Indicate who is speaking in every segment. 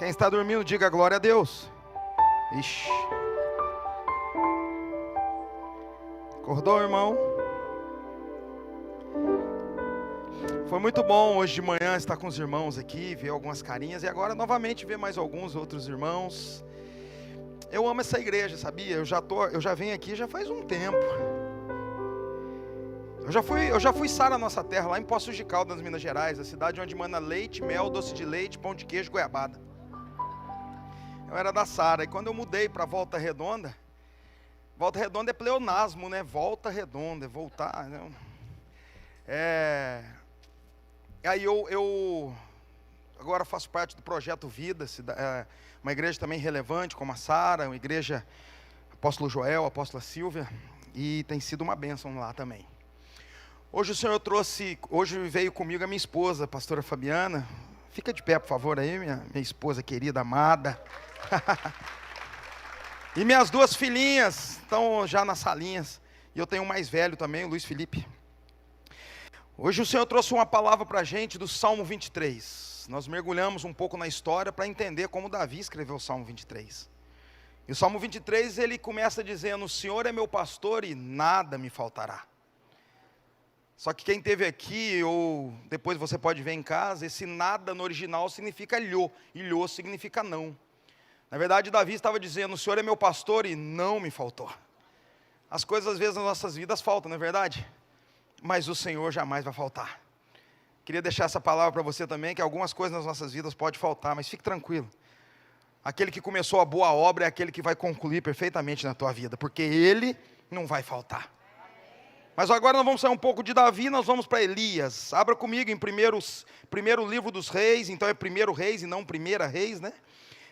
Speaker 1: Quem está dormindo, diga glória a Deus. Ixi. Acordou, irmão? Foi muito bom hoje de manhã estar com os irmãos aqui, ver algumas carinhas e agora novamente ver mais alguns outros irmãos. Eu amo essa igreja, sabia? Eu já venho aqui já faz um tempo. Eu já fui Sara Nossa Terra, lá em Poços de Caldas, Minas Gerais, a cidade onde mana leite, mel, doce de leite, pão de queijo, goiabada. Eu era da Sara, e quando eu mudei para Volta Redonda é pleonasmo, né? Volta Redonda, é voltar, né? Aí eu agora faço parte do Projeto Vida, uma igreja também relevante, como a Sara, uma igreja Apóstolo Joel, Apóstola Silvia, e tem sido uma bênção lá também. Hoje hoje veio comigo a minha esposa, a pastora Fabiana. Fica de pé, por favor, aí, minha esposa querida, amada. E minhas duas filhinhas estão já nas salinhas. E eu tenho um mais velho também, o Luiz Felipe. Hoje o Senhor trouxe uma palavra para a gente do Salmo 23. Nós mergulhamos um pouco na história para entender como Davi escreveu o Salmo 23. E o Salmo 23, ele começa dizendo: o Senhor é meu pastor e nada me faltará. Só que quem esteve aqui, ou depois você pode ver em casa, esse nada no original significa lhô, e lhô significa não. Na verdade, Davi estava dizendo: o Senhor é meu pastor e não me faltou. As coisas às vezes nas nossas vidas faltam, não é verdade? Mas o Senhor jamais vai faltar. Queria deixar essa palavra para você também, que algumas coisas nas nossas vidas podem faltar, mas fique tranquilo. Aquele que começou a boa obra é aquele que vai concluir perfeitamente na tua vida, porque Ele não vai faltar. Mas agora nós vamos sair um pouco de Davi, nós vamos para Elias. Abra comigo em primeiro livro dos reis, então é primeiro reis e não primeira reis, né?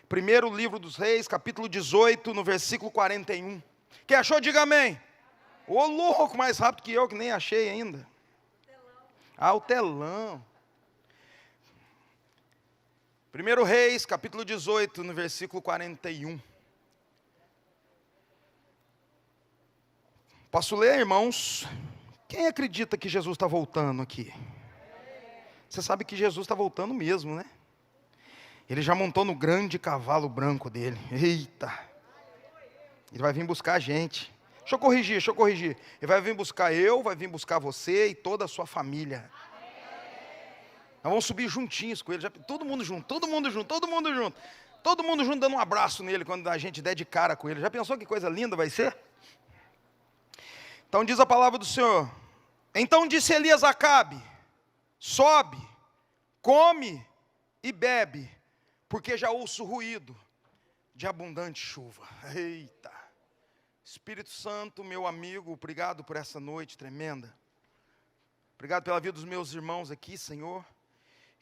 Speaker 1: Primeiro livro dos reis, capítulo 18, no versículo 41. Quem achou, diga amém. Ô louco, mais rápido que eu, que nem achei ainda. O telão. Primeiro reis, capítulo 18, no versículo 41. Posso ler, irmãos? Quem acredita que Jesus está voltando aqui? Você sabe que Jesus está voltando mesmo, né? Ele já montou no grande cavalo branco dele. Eita! Ele vai vir buscar a gente. Deixa eu corrigir. Ele vai vir buscar vai vir buscar você e toda a sua família. Nós vamos subir juntinhos com ele. Todo mundo junto. Todo mundo junto dando um abraço nele quando a gente der de cara com ele. Já pensou que coisa linda vai ser? Então diz a palavra do Senhor: então disse Elias a Acabe: sobe, come e bebe, porque já ouço ruído de abundante chuva. Eita! Espírito Santo, meu amigo, obrigado por essa noite tremenda. Obrigado pela vida dos meus irmãos aqui, Senhor.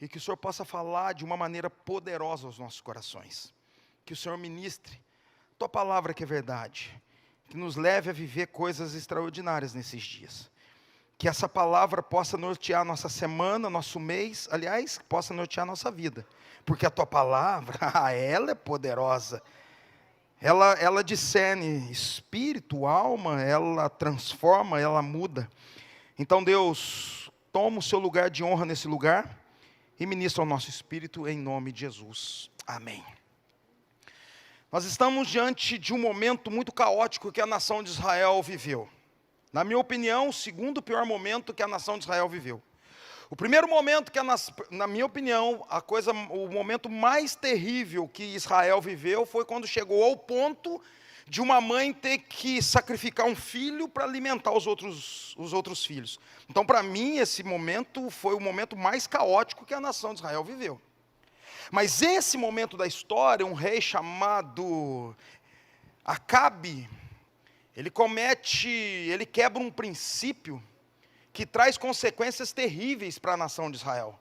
Speaker 1: E que o Senhor possa falar de uma maneira poderosa aos nossos corações. Que o Senhor ministre Tua palavra que é verdade. Que nos leve a viver coisas extraordinárias nesses dias. Que essa palavra possa nortear nossa semana, nosso mês, aliás, possa nortear nossa vida. Porque a Tua palavra, ela é poderosa. Ela discerne espírito, alma, ela transforma, ela muda. Então Deus, toma o seu lugar de honra nesse lugar e ministra ao nosso espírito em nome de Jesus. Amém. Nós estamos diante de um momento muito caótico que a nação de Israel viveu. Na minha opinião, o segundo pior momento que a nação de Israel viveu. O primeiro momento na minha opinião, o momento mais terrível que Israel viveu foi quando chegou ao ponto de uma mãe ter que sacrificar um filho para alimentar os outros filhos. Então, para mim, esse momento foi o momento mais caótico que a nação de Israel viveu. Mas esse momento da história, um rei chamado Acabe, ele quebra um princípio que traz consequências terríveis para a nação de Israel.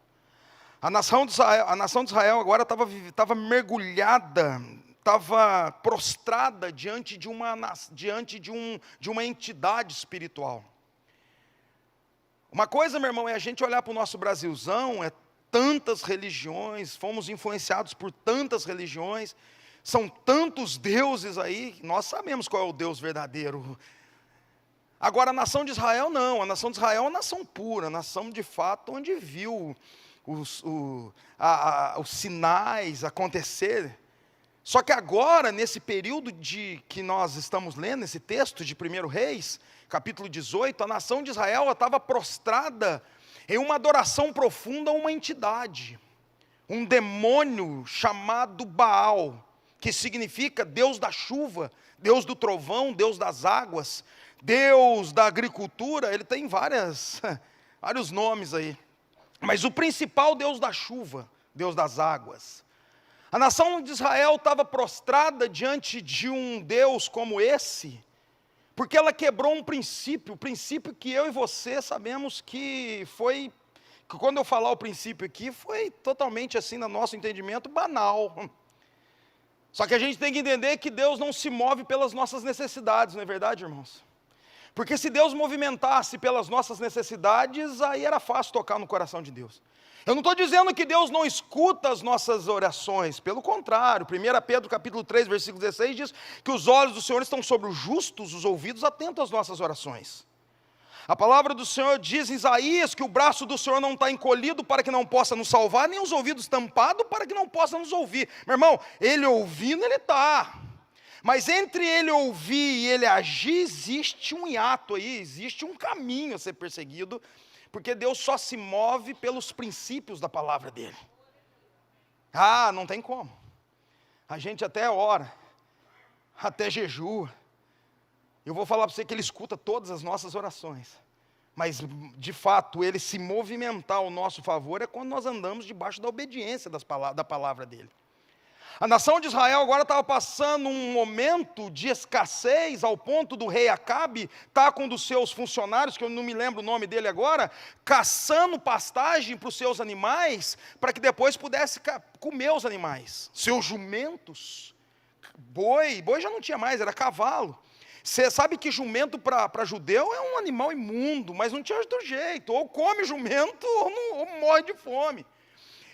Speaker 1: A nação de Israel agora estava mergulhada, estava prostrada diante de uma entidade espiritual. Uma coisa, meu irmão, é a gente olhar para o nosso Brasilzão, tantas religiões, fomos influenciados por tantas religiões, são tantos deuses aí, nós sabemos qual é o Deus verdadeiro. Agora a nação de Israel não, a nação de Israel é uma nação pura, a nação de fato onde viu os sinais acontecerem. Só que agora, nesse período que nós estamos lendo, esse texto de 1 Reis, capítulo 18, a nação de Israel estava prostrada em uma adoração profunda a uma entidade, um demônio chamado Baal, que significa Deus da chuva, Deus do trovão, Deus das águas, Deus da agricultura. Ele tem vários nomes aí, mas o principal, Deus da chuva, Deus das águas. A nação de Israel estava prostrada diante de um Deus como esse, porque ela quebrou um princípio, o princípio que eu e você sabemos que foi, que quando eu falar o princípio aqui, foi totalmente assim, no nosso entendimento, banal. Só que a gente tem que entender que Deus não se move pelas nossas necessidades, não é verdade, irmãos? Porque se Deus movimentasse pelas nossas necessidades, aí era fácil tocar no coração de Deus. Eu não estou dizendo que Deus não escuta as nossas orações, pelo contrário, 1 Pedro capítulo 3, versículo 16 diz que os olhos do Senhor estão sobre os justos, os ouvidos atentos às nossas orações. A palavra do Senhor diz em Isaías que o braço do Senhor não está encolhido para que não possa nos salvar, nem os ouvidos tampados para que não possa nos ouvir. Meu irmão, Ele ouvindo, Ele está. Mas entre Ele ouvir e Ele agir, existe um hiato aí, existe um caminho a ser perseguido, porque Deus só se move pelos princípios da palavra dEle. Não tem como. A gente até ora, até jejua. Eu vou falar para você que Ele escuta todas as nossas orações. Mas, de fato, Ele se movimentar ao nosso favor é quando nós andamos debaixo da obediência da palavra dEle. A nação de Israel agora estava passando um momento de escassez, ao ponto do rei Acabe estar com um dos seus funcionários, que eu não me lembro o nome dele agora, caçando pastagem para os seus animais, para que depois pudesse comer os animais. Seus jumentos, boi já não tinha mais, era cavalo. Você sabe que jumento para judeu é um animal imundo, mas não tinha outro jeito, ou come jumento ou morre de fome.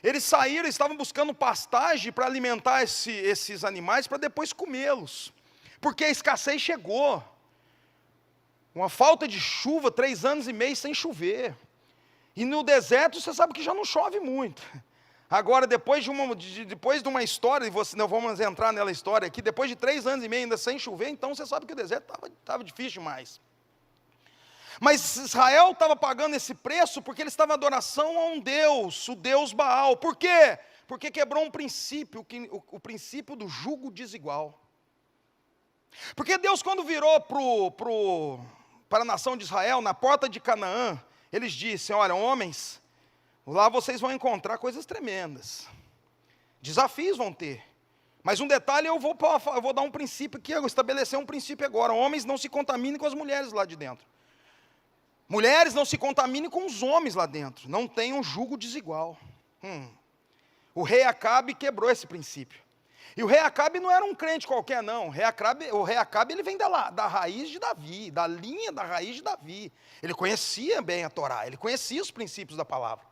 Speaker 1: Eles saíram, estavam buscando pastagem para alimentar esses animais, para depois comê-los, porque a escassez chegou, uma falta de chuva, 3 anos e meio sem chover, e no deserto você sabe que já não chove muito. Agora, depois de uma história, nós vamos entrar nela história aqui, depois de 3 anos e meio ainda sem chover, então você sabe que o deserto estava difícil demais. Mas Israel estava pagando esse preço porque ele estava em adoração a um Deus, o Deus Baal. Por quê? Porque quebrou um princípio, o princípio do jugo desigual. Porque Deus, quando virou para a nação de Israel, na porta de Canaã, eles disseram: olha, homens, lá vocês vão encontrar coisas tremendas, desafios vão ter. Mas um detalhe, eu vou dar um princípio aqui, eu vou estabelecer um princípio agora: homens, não se contaminem com as mulheres lá de dentro. Mulheres, não se contaminem com os homens lá dentro, não tenham jugo desigual. O rei Acabe quebrou esse princípio. E o rei Acabe não era um crente qualquer, não. O rei Acabe ele vem da raiz de Davi, da linha da raiz de Davi. Ele conhecia bem a Torá, ele conhecia os princípios da palavra.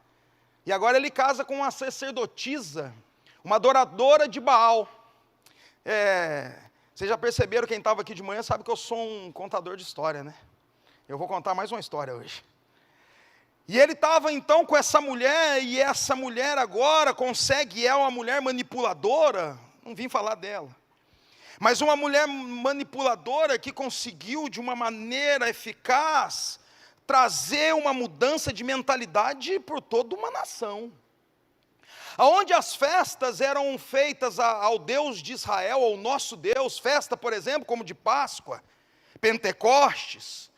Speaker 1: E agora ele casa com uma sacerdotisa, uma adoradora de Baal. Vocês já perceberam, quem estava aqui de manhã sabe que eu sou um contador de história, né? Eu vou contar mais uma história hoje. E ele estava então com essa mulher, e essa mulher agora é uma mulher manipuladora, não vim falar dela, mas uma mulher manipuladora que conseguiu de uma maneira eficaz trazer uma mudança de mentalidade por toda uma nação. Aonde as festas eram feitas ao Deus de Israel, ao nosso Deus, festa, por exemplo, como de Páscoa, Pentecostes,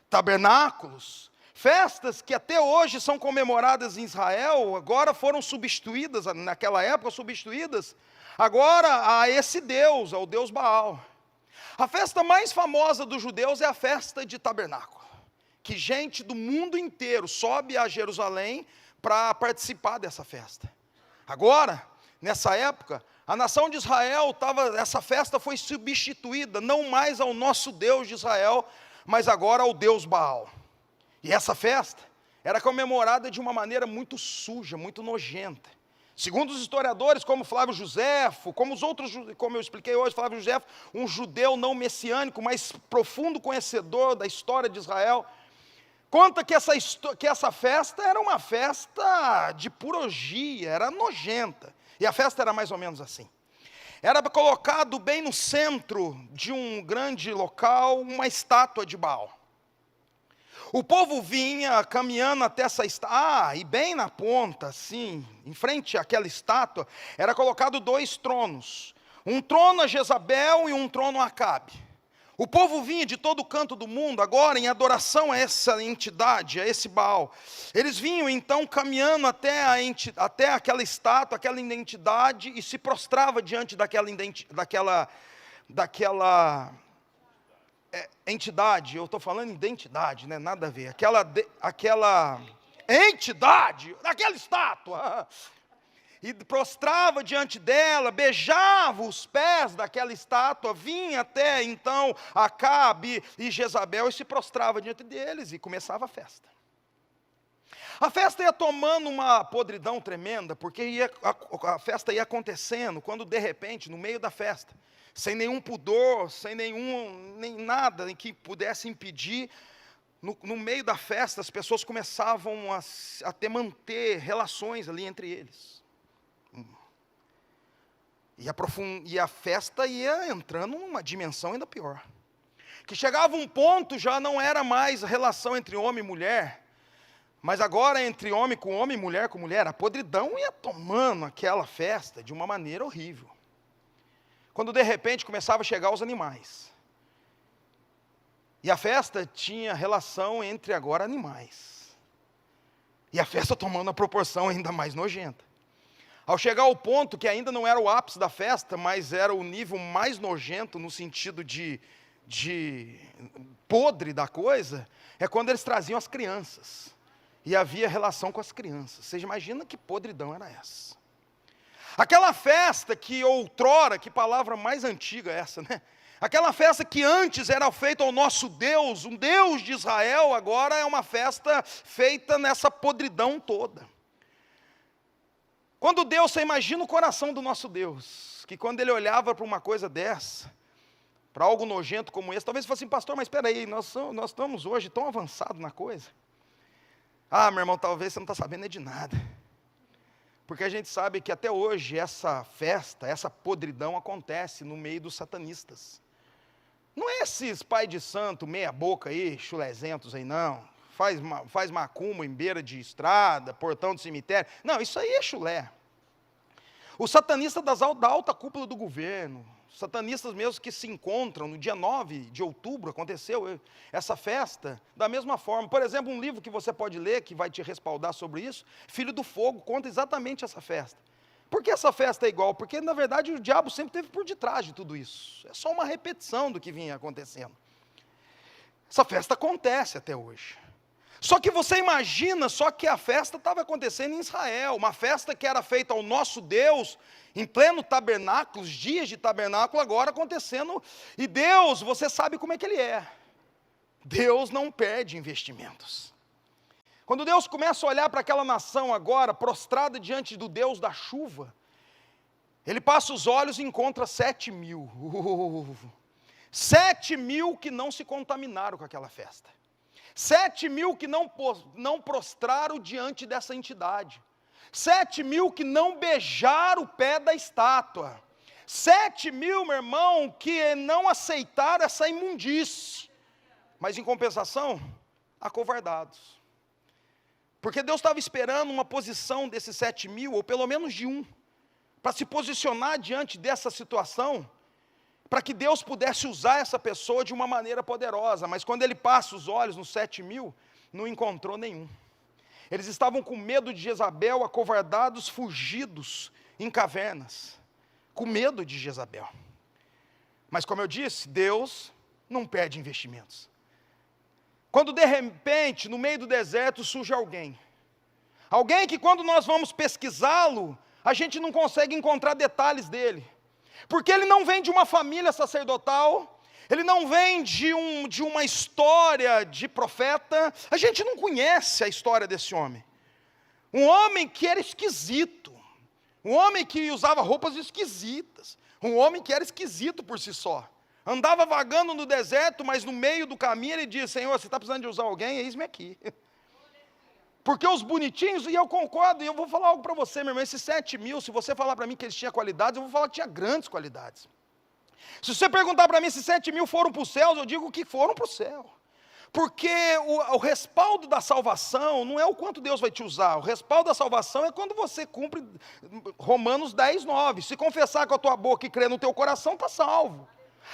Speaker 1: tabernáculos, festas que até hoje são comemoradas em Israel, agora foram substituídas, naquela época substituídas, agora a esse Deus, ao Deus Baal. A festa mais famosa dos judeus é a festa de tabernáculo, que gente do mundo inteiro sobe a Jerusalém para participar dessa festa. Agora, nessa época, a nação de Israel essa festa foi substituída, não mais ao nosso Deus de Israel, mas agora ao Deus Baal. E essa festa era comemorada de uma maneira muito suja, muito nojenta. Segundo os historiadores, como Flávio Josefo, como os outros, como eu expliquei hoje, Flávio Josefo, um judeu não messiânico, mas profundo conhecedor da história de Israel, Conta que essa festa era uma festa de pura orgia, era nojenta. E a festa era mais ou menos assim. Era colocado bem no centro de um grande local uma estátua de Baal. O povo vinha caminhando até essa estátua, e bem na ponta, assim, em frente àquela estátua, era colocado 2 tronos. Um trono a Jezabel e um trono a Acabe. O povo vinha de todo canto do mundo, agora em adoração a essa entidade, a esse Baal. Eles vinham então caminhando até aquela estátua, aquela entidade, e se prostrava diante daquela entidade. Eu estou falando identidade, né? Nada a ver. Aquela entidade, daquela estátua. E prostrava diante dela, beijava os pés daquela estátua, vinha até então Acabe e Jezabel e se prostrava diante deles e começava a festa. A festa ia tomando uma podridão tremenda, porque a festa ia acontecendo, quando de repente, no meio da festa, sem nenhum pudor, nem nada em que pudesse impedir, no meio da festa as pessoas começavam a manter relações ali entre eles. E a festa ia entrando numa dimensão ainda pior. Que chegava um ponto, já não era mais relação entre homem e mulher, mas agora entre homem com homem, mulher com mulher. A podridão ia tomando aquela festa de uma maneira horrível. Quando de repente começava a chegar os animais. E a festa tinha relação entre agora animais. E a festa tomando a proporção ainda mais nojenta. Ao chegar ao ponto que ainda não era o ápice da festa, mas era o nível mais nojento no sentido de podre da coisa, é quando eles traziam as crianças. E havia relação com as crianças. Você imagina que podridão era essa? Aquela festa que outrora, que palavra mais antiga é essa, né? Aquela festa que antes era feita ao nosso Deus, um Deus de Israel, agora é uma festa feita nessa podridão toda. Quando Deus, você imagina o coração do nosso Deus, que quando Ele olhava para uma coisa dessa, para algo nojento como esse, talvez você fosse assim, pastor, mas espera aí, nós estamos hoje tão avançados na coisa. Ah, meu irmão, talvez você não está sabendo de nada. Porque a gente sabe que até hoje essa festa, essa podridão acontece no meio dos satanistas. Não é esses pai de santo, meia boca aí, chulezentos aí não. Faz macumba em beira de estrada, portão de cemitério. Não, isso aí é chulé. Os satanistas da alta cúpula do governo, satanistas mesmo que se encontram no dia 9 de outubro, aconteceu essa festa, da mesma forma. Por exemplo, um livro que você pode ler, que vai te respaldar sobre isso, Filho do Fogo, conta exatamente essa festa. Por que essa festa é igual? Porque, na verdade, o diabo sempre esteve por detrás de tudo isso. É só uma repetição do que vinha acontecendo. Essa festa acontece até hoje. Só que você imagina, só que a festa estava acontecendo em Israel, uma festa que era feita ao nosso Deus, em pleno tabernáculo, os dias de tabernáculo agora acontecendo, e Deus, você sabe como é que Ele é, Deus não perde investimentos. Quando Deus começa a olhar para aquela nação agora, prostrada diante do Deus da chuva, Ele passa os olhos e encontra 7.000, 7.000 que não se contaminaram com aquela festa. 7.000 que não prostraram diante dessa entidade. 7.000 que não beijaram o pé da estátua. 7.000, meu irmão, que não aceitaram essa imundície. Mas em compensação, acovardados. Porque Deus estava esperando uma posição desses 7.000, ou pelo menos de um, para se posicionar diante dessa situação, para que Deus pudesse usar essa pessoa de uma maneira poderosa. Mas quando Ele passa os olhos nos 7.000, não encontrou nenhum. Eles estavam com medo de Jezabel, acovardados, fugidos em cavernas, com medo de Jezabel. Mas como eu disse, Deus não perde investimentos. Quando de repente, no meio do deserto, surge alguém que quando nós vamos pesquisá-lo, a gente não consegue encontrar detalhes dele. Porque ele não vem de uma família sacerdotal, ele não vem de uma história de profeta, a gente não conhece a história desse homem. Um homem que era esquisito, um homem que usava roupas esquisitas, um homem que era esquisito por si só. Andava vagando no deserto, mas no meio do caminho ele disse: Senhor, você está precisando de usar alguém? Eis-me aqui. Porque os bonitinhos, e eu concordo, e eu vou falar algo para você, meu irmão, esses 7.000, se você falar para mim que eles tinham qualidades, eu vou falar que tinha grandes qualidades. Se você perguntar para mim se 7.000 foram para os céus, eu digo que foram para o céu. Porque o respaldo da salvação não é o quanto Deus vai te usar, o respaldo da salvação é quando você cumpre Romanos 10:9, se confessar com a tua boca e crer no teu coração, está salvo.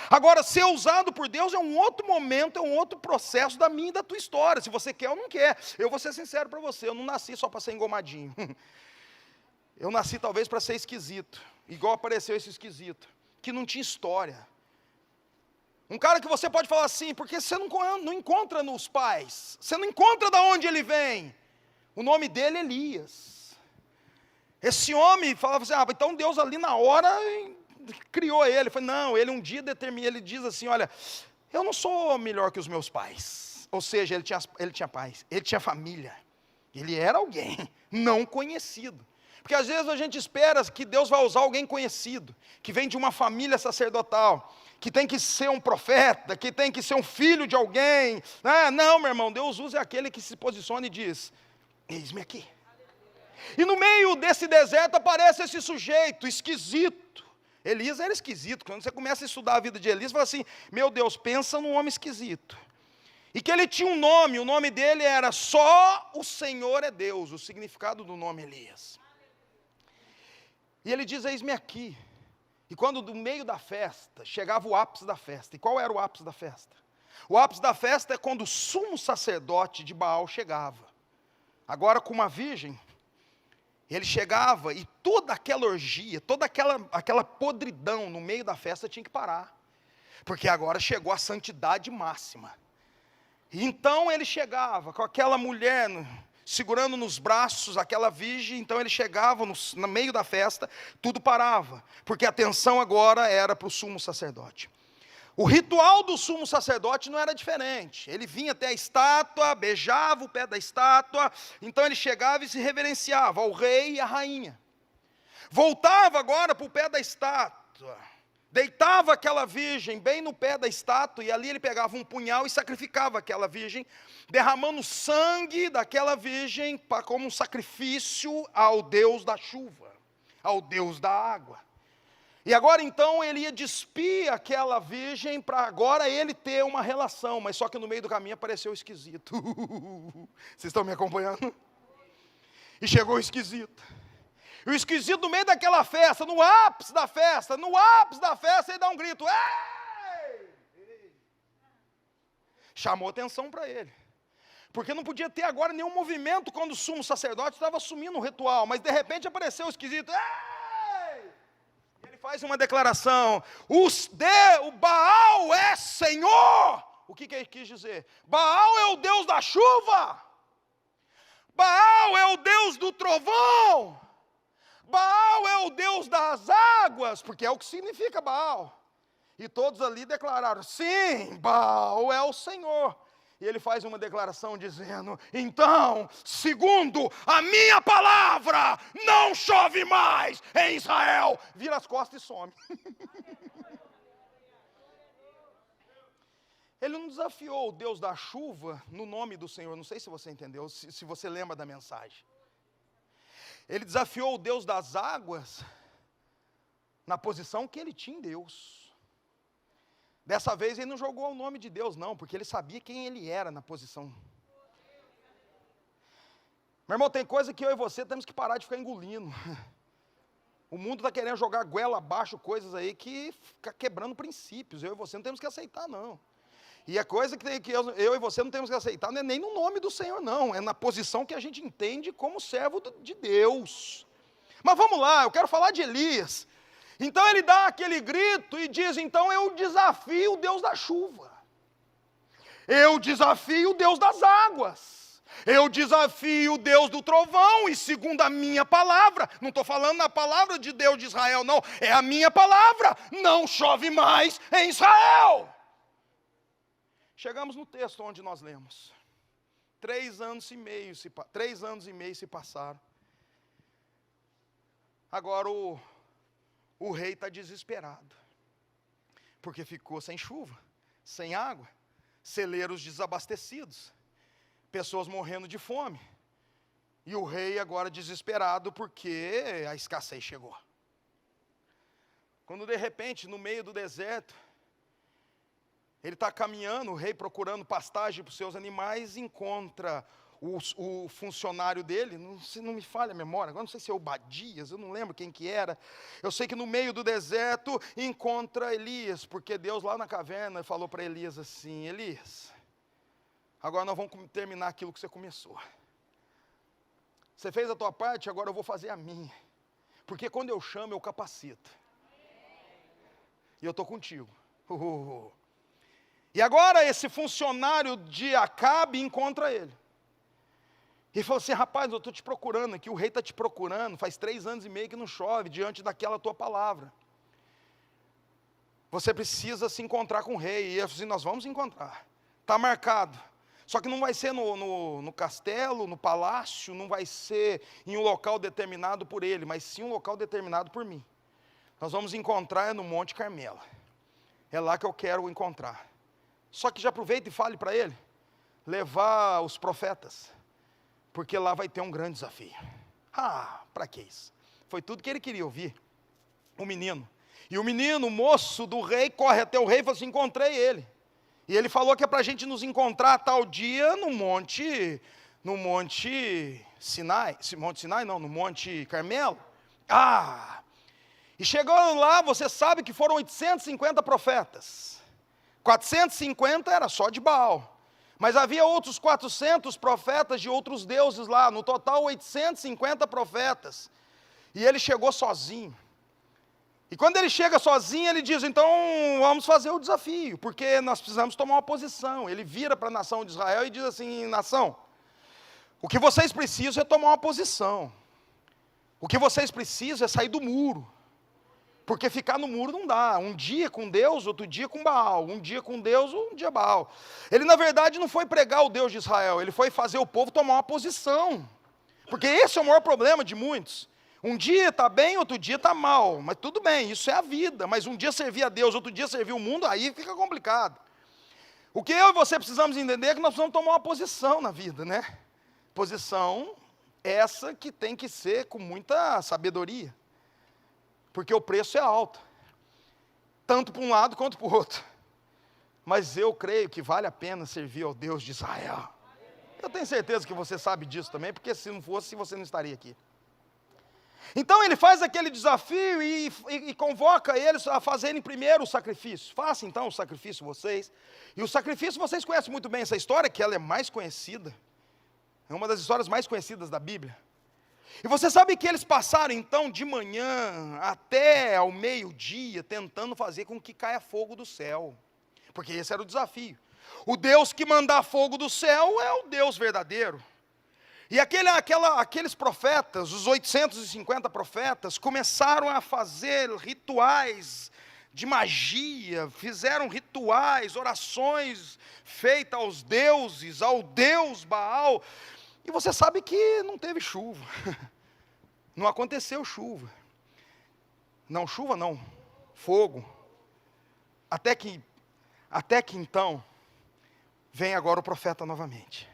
Speaker 1: Agora, ser usado por Deus é um outro momento, é um outro processo da minha e da tua história, se você quer ou não quer. Eu vou ser sincero para você, eu não nasci só para ser engomadinho, eu nasci talvez para ser esquisito, igual apareceu esse esquisito, que não tinha história. Um cara que você pode falar assim, porque você não encontra nos pais, você não encontra de onde ele vem. O nome dele é Elias. Esse homem falava assim, então Deus ali na hora criou ele. Ele falou, não, ele um dia determina, ele diz assim, olha, eu não sou melhor que os meus pais. Ou seja, ele tinha pais, ele tinha família. Ele era alguém não conhecido. Porque às vezes a gente espera que Deus vai usar alguém conhecido, que vem de uma família sacerdotal, que tem que ser um profeta, que tem que ser um filho de alguém. Não, meu irmão, Deus usa aquele que se posiciona e diz, eis-me aqui. E no meio desse deserto aparece esse sujeito esquisito. Elias era esquisito. Quando você começa a estudar a vida de Elias, você fala assim, meu Deus, pensa num homem esquisito. E que ele tinha um nome, o nome dele era Só o Senhor é Deus, o significado do nome Elias. E ele diz, eis-me aqui. E quando do meio da festa, chegava o ápice da festa. E qual era o ápice da festa? O ápice da festa é quando o sumo sacerdote de Baal chegava. Agora com uma virgem, ele chegava e toda aquela orgia, toda aquela podridão no meio da festa tinha que parar. Porque agora chegou a santidade máxima. E então ele chegava com aquela mulher segurando nos braços aquela virgem, então ele chegava no meio da festa, tudo parava, porque a atenção agora era para o sumo sacerdote. O ritual do sumo sacerdote não era diferente, ele vinha até a estátua, beijava o pé da estátua, então ele chegava e se reverenciava ao rei e à rainha. Voltava agora para o pé da estátua, deitava aquela virgem bem no pé da estátua, e ali ele pegava um punhal e sacrificava aquela virgem, derramando sangue daquela virgem como um sacrifício ao Deus da chuva, ao Deus da água. E agora então ele ia despir aquela virgem para agora ele ter uma relação, mas só que no meio do caminho apareceu o esquisito. Vocês estão me acompanhando? E chegou o esquisito. E o esquisito no meio daquela festa, no ápice da festa, ele dá um grito, ei! Chamou atenção para ele. Porque não podia ter agora nenhum movimento quando o sumo sacerdote estava assumindo o ritual, mas de repente apareceu o esquisito, ei! E ele faz uma declaração, o Baal é Senhor. O que ele quis dizer? Baal é o Deus da chuva, Baal é o Deus do trovão, Baal é o Deus das águas, porque é o que significa Baal. E todos ali declararam, sim, Baal é o Senhor. E ele faz uma declaração dizendo, então, segundo a minha palavra, não chove mais em Israel. Vira as costas e some. Ele não desafiou o Deus da chuva no nome do Senhor, não sei se você entendeu, se você lembra da mensagem. Ele desafiou o Deus das águas na posição que ele tinha em Deus. Dessa vez ele não jogou o nome de Deus não, porque ele sabia quem ele era na posição. Meu irmão, tem coisa que eu e você temos que parar de ficar engolindo. O mundo está querendo jogar goela abaixo coisas aí que fica quebrando princípios. Eu e você não temos que aceitar não. E a coisa que eu e você não temos que aceitar não é nem no nome do Senhor não, é na posição que a gente entende como servo de Deus. Mas vamos lá, eu quero falar de Elias. Então ele dá aquele grito e diz, então eu desafio o Deus da chuva, eu desafio o Deus das águas, eu desafio o Deus do trovão, e segundo a minha palavra, não estou falando na palavra de Deus de Israel não, é a minha palavra, não chove mais em Israel. Chegamos no texto onde nós lemos, 3 anos e meio se passaram, agora o rei está desesperado, Porque ficou sem chuva, sem água, celeiros desabastecidos, pessoas morrendo de fome. E o rei agora desesperado porque a escassez chegou. Quando de repente, no meio do deserto, ele está caminhando, o rei procurando pastagem para os seus animais, encontra o funcionário dele, não me falha a memória, agora não sei se é Obadias, eu não lembro quem que era. Eu sei que no meio do deserto encontra Elias, porque Deus lá na caverna falou para Elias assim: Elias, agora nós vamos terminar aquilo que você começou. Você fez a tua parte, agora eu vou fazer a minha. Porque quando eu chamo, eu capacito. E eu estou contigo. E agora esse funcionário de Acabe encontra ele. E falou assim: rapaz, eu estou te procurando aqui, o rei está te procurando, faz 3 anos e meio que não chove, diante daquela tua palavra. Você precisa se encontrar com o rei. E eu falei assim: nós vamos encontrar. Está marcado. Só que não vai ser no castelo, no palácio, não vai ser em um local determinado por ele, mas sim um local determinado por mim. Nós vamos encontrar no Monte Carmelo. É lá que eu quero o encontrar. Só que já aproveita e fale para ele, levar os profetas, porque lá vai ter um grande desafio. Para que isso? Foi tudo que ele queria ouvir. O menino. E o menino, o moço do rei, corre até o rei e fala assim: encontrei ele. E ele falou que é para a gente nos encontrar tal dia no Monte Sinai. Monte Sinai não, no Monte Carmelo. E chegando lá, você sabe que foram 850 profetas. 450 era só de Baal. Mas havia outros 400 profetas de outros deuses lá. No total, 850 profetas. E ele chegou sozinho. E quando ele chega sozinho, ele diz: então vamos fazer o desafio, porque nós precisamos tomar uma posição. Ele vira para a nação de Israel e diz assim: nação, o que vocês precisam é tomar uma posição. O que vocês precisam é sair do muro. Porque ficar no muro não dá. Um dia com Deus, outro dia com Baal. Um dia com Deus, um dia Baal. Ele na verdade não foi pregar o Deus de Israel, ele foi fazer o povo tomar uma posição. Porque esse é o maior problema de muitos. Um dia está bem, outro dia está mal, mas tudo bem, isso é a vida. Mas um dia servir a Deus, outro dia servir o mundo, aí fica complicado. O que eu e você precisamos entender é que nós precisamos tomar uma posição na vida, né? Posição essa que tem que ser com muita sabedoria, porque o preço é alto, tanto para um lado quanto para o outro. Mas eu creio que vale a pena servir ao Deus de Israel. Eu tenho certeza que você sabe disso também, porque se não fosse, você não estaria aqui. Então ele faz aquele desafio e convoca eles a fazerem primeiro o sacrifício. Façam então o sacrifício vocês. E o sacrifício, vocês conhecem muito bem essa história, que ela é mais conhecida. É uma das histórias mais conhecidas da Bíblia. E você sabe que eles passaram então de manhã até ao meio-dia tentando fazer com que caia fogo do céu. Porque esse era o desafio. O Deus que mandar fogo do céu é o Deus verdadeiro. E aqueles profetas, os 850 profetas, começaram a fazer rituais de magia, fizeram rituais, orações feitas aos deuses, ao Deus Baal. E você sabe que não teve chuva, não aconteceu chuva. Não, chuva não, fogo. Até que então, vem agora o profeta novamente.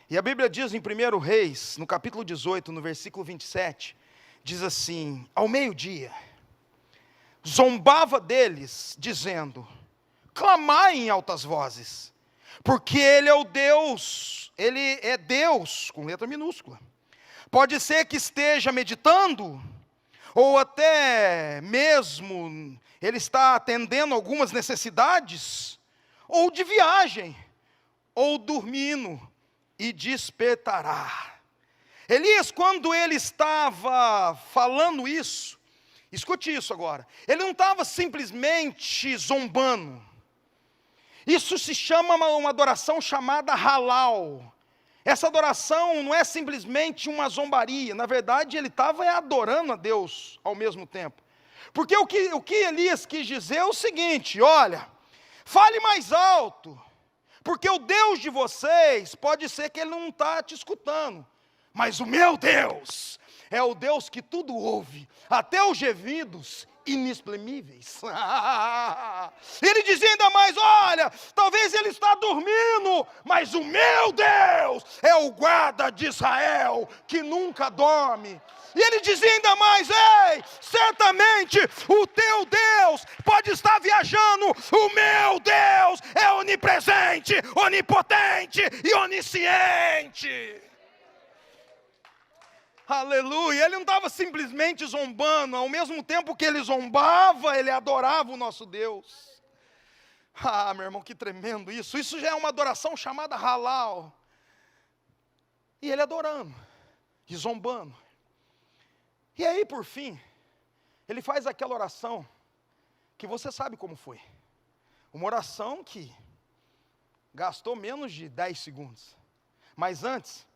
Speaker 1: E a Bíblia diz em 1 Reis, no capítulo 18, no versículo 27, diz assim: ao meio-dia, zombava deles, dizendo: clamai em altas vozes, porque Ele é o Deus, Ele é Deus, com letra minúscula. Pode ser que esteja meditando, ou até mesmo Ele está atendendo algumas necessidades, ou de viagem, ou dormindo, e despertará. Elias, quando ele estava falando isso, escute isso agora, ele não estava simplesmente zombando. Isso se chama uma adoração chamada halal. Essa adoração não é simplesmente uma zombaria, na verdade ele estava adorando a Deus ao mesmo tempo. Porque o que Elias quis dizer é o seguinte: olha, fale mais alto, porque o Deus de vocês, pode ser que Ele não está te escutando, mas o meu Deus é o Deus que tudo ouve, até os gemidos inexprimíveis. Ele dizia ainda mais: olha, talvez ele está dormindo, mas o meu Deus é o guarda de Israel, que nunca dorme. E ele dizia ainda mais: ei, certamente o teu Deus pode estar viajando, o meu Deus é onipresente, onipotente e onisciente. Aleluia. Ele não estava simplesmente zombando, ao mesmo tempo que ele zombava, ele adorava o nosso Deus. Ah, meu irmão, que tremendo isso. Isso já é uma adoração chamada halal. E ele adorando, e zombando. E aí, por fim, ele faz aquela oração, que você sabe como foi. Uma oração que gastou menos de 10 segundos. Mas antes,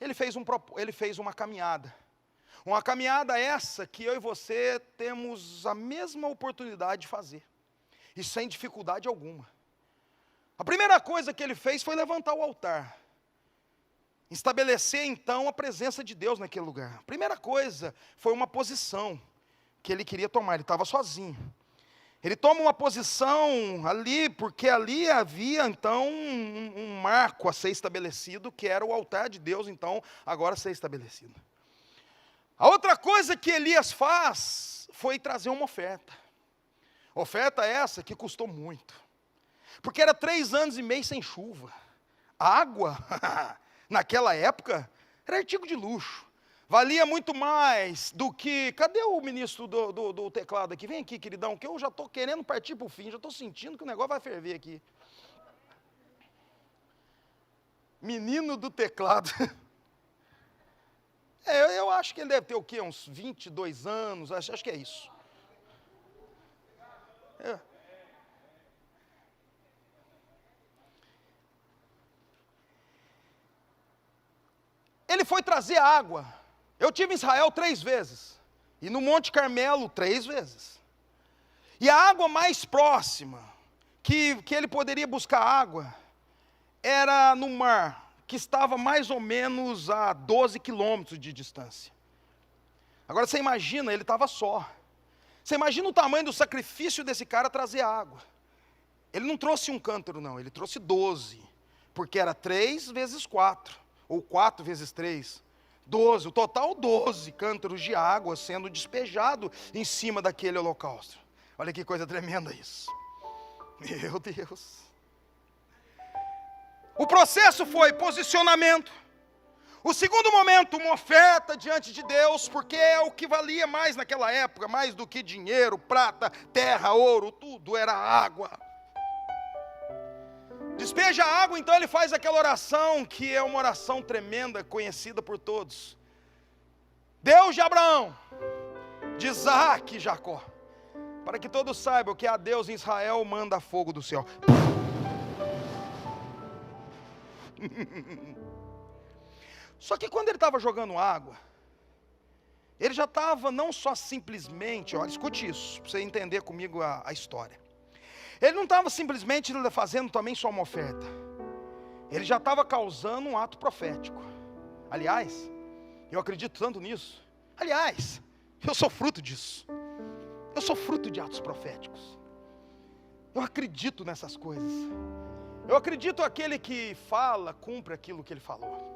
Speaker 1: ele fez uma caminhada. Uma caminhada essa que eu e você temos a mesma oportunidade de fazer. E sem dificuldade alguma. A primeira coisa que ele fez foi levantar o altar. Estabelecer então a presença de Deus naquele lugar. A primeira coisa foi uma posição que ele queria tomar. Ele estava sozinho. Ele toma uma posição ali, porque ali havia então um marco a ser estabelecido, que era o altar de Deus, então agora a ser estabelecido. A outra coisa que Elias faz foi trazer uma oferta. Oferta essa que custou muito. Porque era 3 anos e meio sem chuva. Água, naquela época, era artigo de luxo. Valia muito mais do que... Cadê o ministro do teclado aqui? Vem aqui, queridão, que eu já estou querendo partir para o fim. Já estou sentindo que o negócio vai ferver aqui. Menino do teclado. Eu acho que ele deve ter o quê? Uns 22 anos, acho que é isso. Ele foi trazer água. Eu tive em Israel 3 vezes. E no Monte Carmelo 3 vezes. E a água mais próxima que ele poderia buscar água era no mar, que estava mais ou menos a 12 quilômetros de distância. Agora você imagina, ele estava só. Você imagina o tamanho do sacrifício desse cara trazer água. Ele não trouxe um cântaro não, ele trouxe 12. Porque era 3 vezes 4, ou 4 vezes 3. 12, o total 12 cântaros de água sendo despejado em cima daquele holocausto. Olha que coisa tremenda isso. Meu Deus. O processo foi posicionamento. O segundo momento, uma oferta diante de Deus, porque é o que valia mais naquela época, mais do que dinheiro, prata, terra, ouro, tudo era água. Despeja a água, então ele faz aquela oração, que é uma oração tremenda, conhecida por todos. Deus de Abraão, de Isaac e Jacó, para que todos saibam que a Deus em Israel manda fogo do céu. Só que quando ele estava jogando água, ele já estava não só simplesmente, olha, escute isso, para você entender comigo a história. Ele não estava simplesmente fazendo também só uma oferta. Ele já estava causando um ato profético. Aliás, eu acredito tanto nisso. Aliás, eu sou fruto disso. Eu sou fruto de atos proféticos. Eu acredito nessas coisas. Eu acredito aquele que fala, cumpre aquilo que ele falou.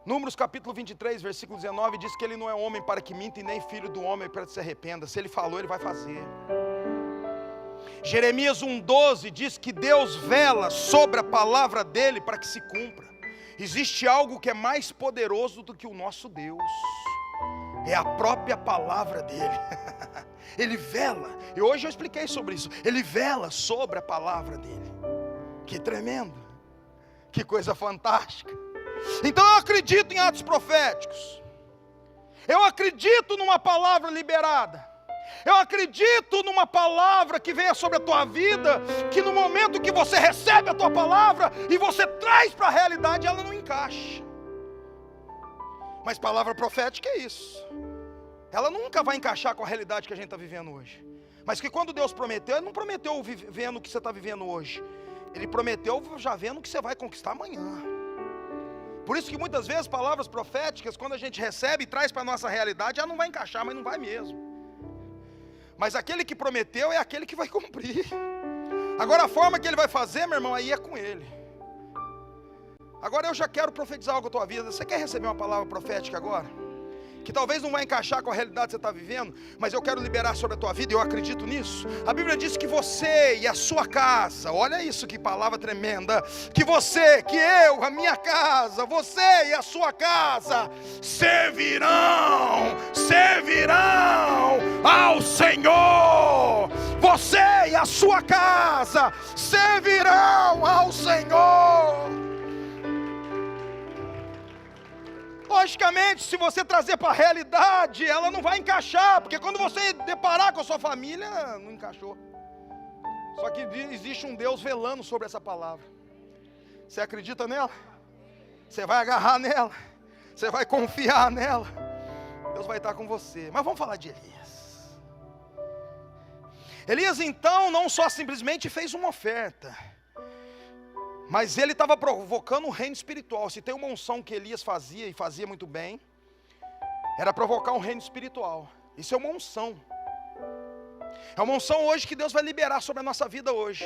Speaker 1: Números capítulo 23, versículo 19, diz que ele não é homem para que minta e nem filho do homem para que se arrependa. Se ele falou, ele vai fazer. Jeremias 1,12 diz que Deus vela sobre a palavra dele para que se cumpra. Existe algo que é mais poderoso do que o nosso Deus. É a própria palavra dele. Ele vela. E hoje eu expliquei sobre isso. Ele vela sobre a palavra dele. Que tremendo. Que coisa fantástica. Então eu acredito em atos proféticos. Eu acredito numa palavra liberada. Eu acredito numa palavra que venha sobre a tua vida, que no momento que você recebe a tua palavra e você traz para a realidade, ela não encaixa. Mas palavra profética é isso. Ela nunca vai encaixar com a realidade que a gente está vivendo hoje. Mas que quando Deus prometeu, Ele não prometeu vivendo o que você está vivendo hoje. Ele prometeu já vendo o que você vai conquistar amanhã. Por isso que muitas vezes palavras proféticas, quando a gente recebe e traz para a nossa realidade, ela não vai encaixar, mas não vai mesmo. Mas aquele que prometeu é aquele que vai cumprir. Agora a forma que ele vai fazer, meu irmão, aí é com ele. Agora eu já quero profetizar algo na tua vida. Você quer receber uma palavra profética agora? Que talvez não vai encaixar com a realidade que você está vivendo, mas eu quero liberar sobre a tua vida, e eu acredito nisso. A Bíblia diz que você e a sua casa, olha isso, que palavra tremenda, que você, que eu, a minha casa, você e a sua casa, servirão ao Senhor. Você e a sua casa servirão ao Senhor. Logicamente, se você trazer para a realidade, ela não vai encaixar, porque quando você deparar com a sua família, não encaixou. Só que existe um Deus velando sobre essa palavra. Você acredita nela? Você vai agarrar nela? Você vai confiar nela? Deus vai estar com você. Mas vamos falar de Elias. Elias então não só simplesmente fez uma oferta, mas ele estava provocando um reino espiritual. Se tem uma unção que Elias fazia, e fazia muito bem, era provocar um reino espiritual. Isso é uma unção. É uma unção hoje que Deus vai liberar sobre a nossa vida hoje.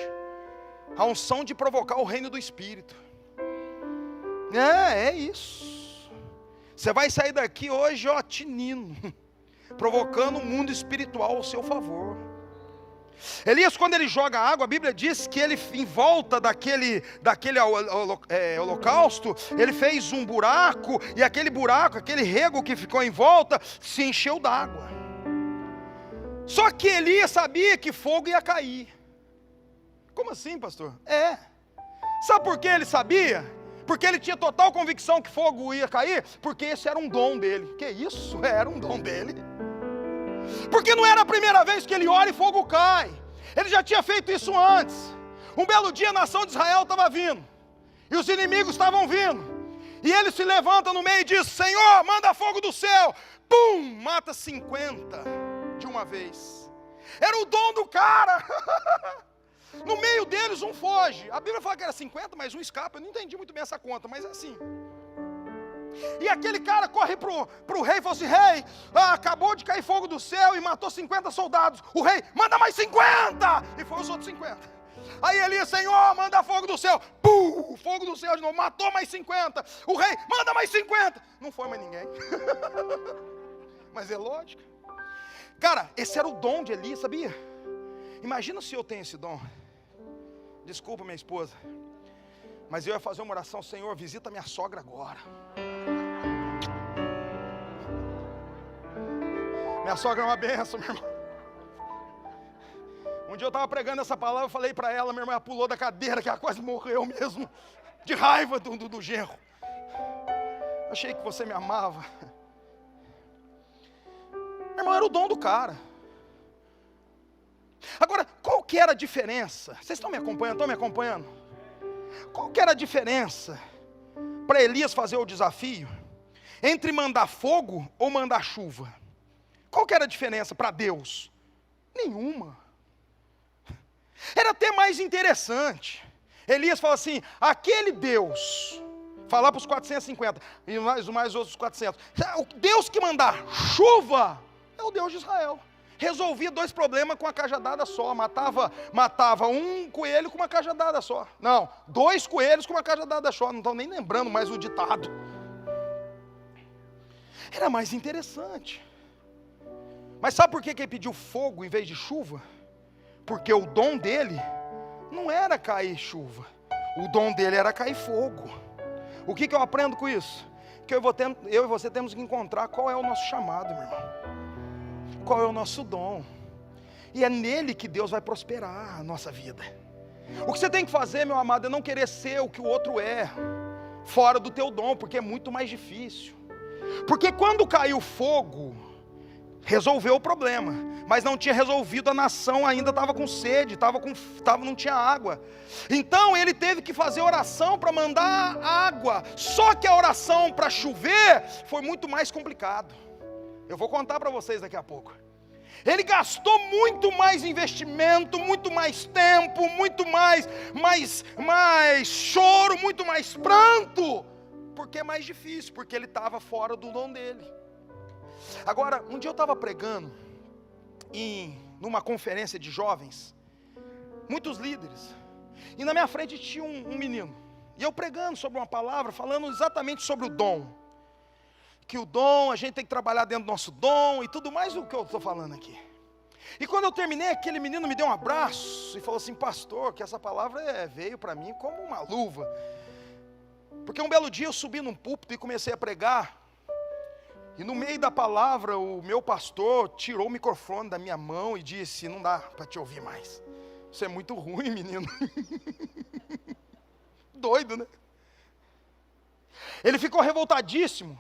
Speaker 1: A unção de provocar o reino do Espírito. É isso. Você vai sair daqui hoje, ó, tinindo, provocando o mundo espiritual ao seu favor. Elias, quando ele joga água, a Bíblia diz que ele, em volta daquele holocausto, ele fez um buraco, e aquele buraco, aquele rego que ficou em volta, se encheu d'água. Só que Elias sabia que fogo ia cair. Como assim, pastor? Sabe por que ele sabia? Porque ele tinha total convicção que fogo ia cair, porque esse era um dom dele. Que isso? Era um dom dele. Porque não era a primeira vez que ele ora e fogo cai. Ele já tinha feito isso antes. Um belo dia a nação de Israel estava vindo, e os inimigos estavam vindo, e ele se levanta no meio e diz: Senhor, manda fogo do céu. Pum, mata 50 de uma vez. Era o dom do cara. No meio deles um foge. A Bíblia fala que era 50, mas um escapa. Eu não entendi muito bem essa conta, mas é assim. E aquele cara corre pro rei e fala assim: rei, acabou de cair fogo do céu e matou 50 soldados. O rei, manda mais 50! E foi os outros 50. Aí Elias: Senhor, manda fogo do céu. Pum, fogo do céu de novo, matou mais 50. O rei, manda mais 50. Não foi mais ninguém. Mas é lógico. Cara, esse era o dom de Elias, sabia? Imagina se eu tenho esse dom. Desculpa, minha esposa, mas eu ia fazer uma oração: Senhor, visita minha sogra agora. Minha sogra é uma bênção, meu irmão. Um dia eu estava pregando essa palavra, eu falei para ela, minha irmã pulou da cadeira, que ela quase morreu mesmo, de raiva do genro. Achei que você me amava. Meu irmão, era o dom do cara. Agora, qual que era a diferença? Vocês estão me acompanhando? Estão me acompanhando? Qual que era a diferença para Elias fazer o desafio entre mandar fogo ou mandar chuva? Qual que era a diferença para Deus? Nenhuma. Era até mais interessante. Elias fala assim: aquele Deus, falar para os 450 e mais outros 400, o Deus que mandar chuva é o Deus de Israel. Resolvia 2 problemas com uma cajadada só. Matava um coelho com uma cajadada só. Não, 2 coelhos com uma cajadada só. Não estou nem lembrando mais o ditado. Era mais interessante. Mas sabe por que ele pediu fogo em vez de chuva? Porque o dom dele não era cair chuva. O dom dele era cair fogo. O que eu aprendo com isso? Que eu e você temos que encontrar qual é o nosso chamado, meu irmão. Qual é o nosso dom. E é nele que Deus vai prosperar a nossa vida. O que você tem que fazer, meu amado, é não querer ser o que o outro é, fora do teu dom, porque é muito mais difícil. Porque quando caiu fogo, resolveu o problema, mas não tinha resolvido, a nação ainda estava com sede, não tinha água. Então ele teve que fazer oração para mandar água. Só que a oração para chover foi muito mais complicado. Eu vou contar para vocês daqui a pouco. Ele gastou muito mais investimento, muito mais tempo, muito mais choro, muito mais pranto, porque é mais difícil, porque ele estava fora do dom dele. Agora, um dia eu estava pregando numa conferência de jovens, muitos líderes, e na minha frente tinha um menino, e eu pregando sobre uma palavra, falando exatamente sobre o dom, que o dom, a gente tem que trabalhar dentro do nosso dom, e tudo mais do que eu estou falando aqui. E quando eu terminei, aquele menino me deu um abraço, e falou assim: pastor, que essa palavra veio para mim como uma luva, porque um belo dia eu subi num púlpito e comecei a pregar, e no meio da palavra, o meu pastor tirou o microfone da minha mão e disse: não dá para te ouvir mais. Isso é muito ruim, menino. Doido, né? Ele ficou revoltadíssimo.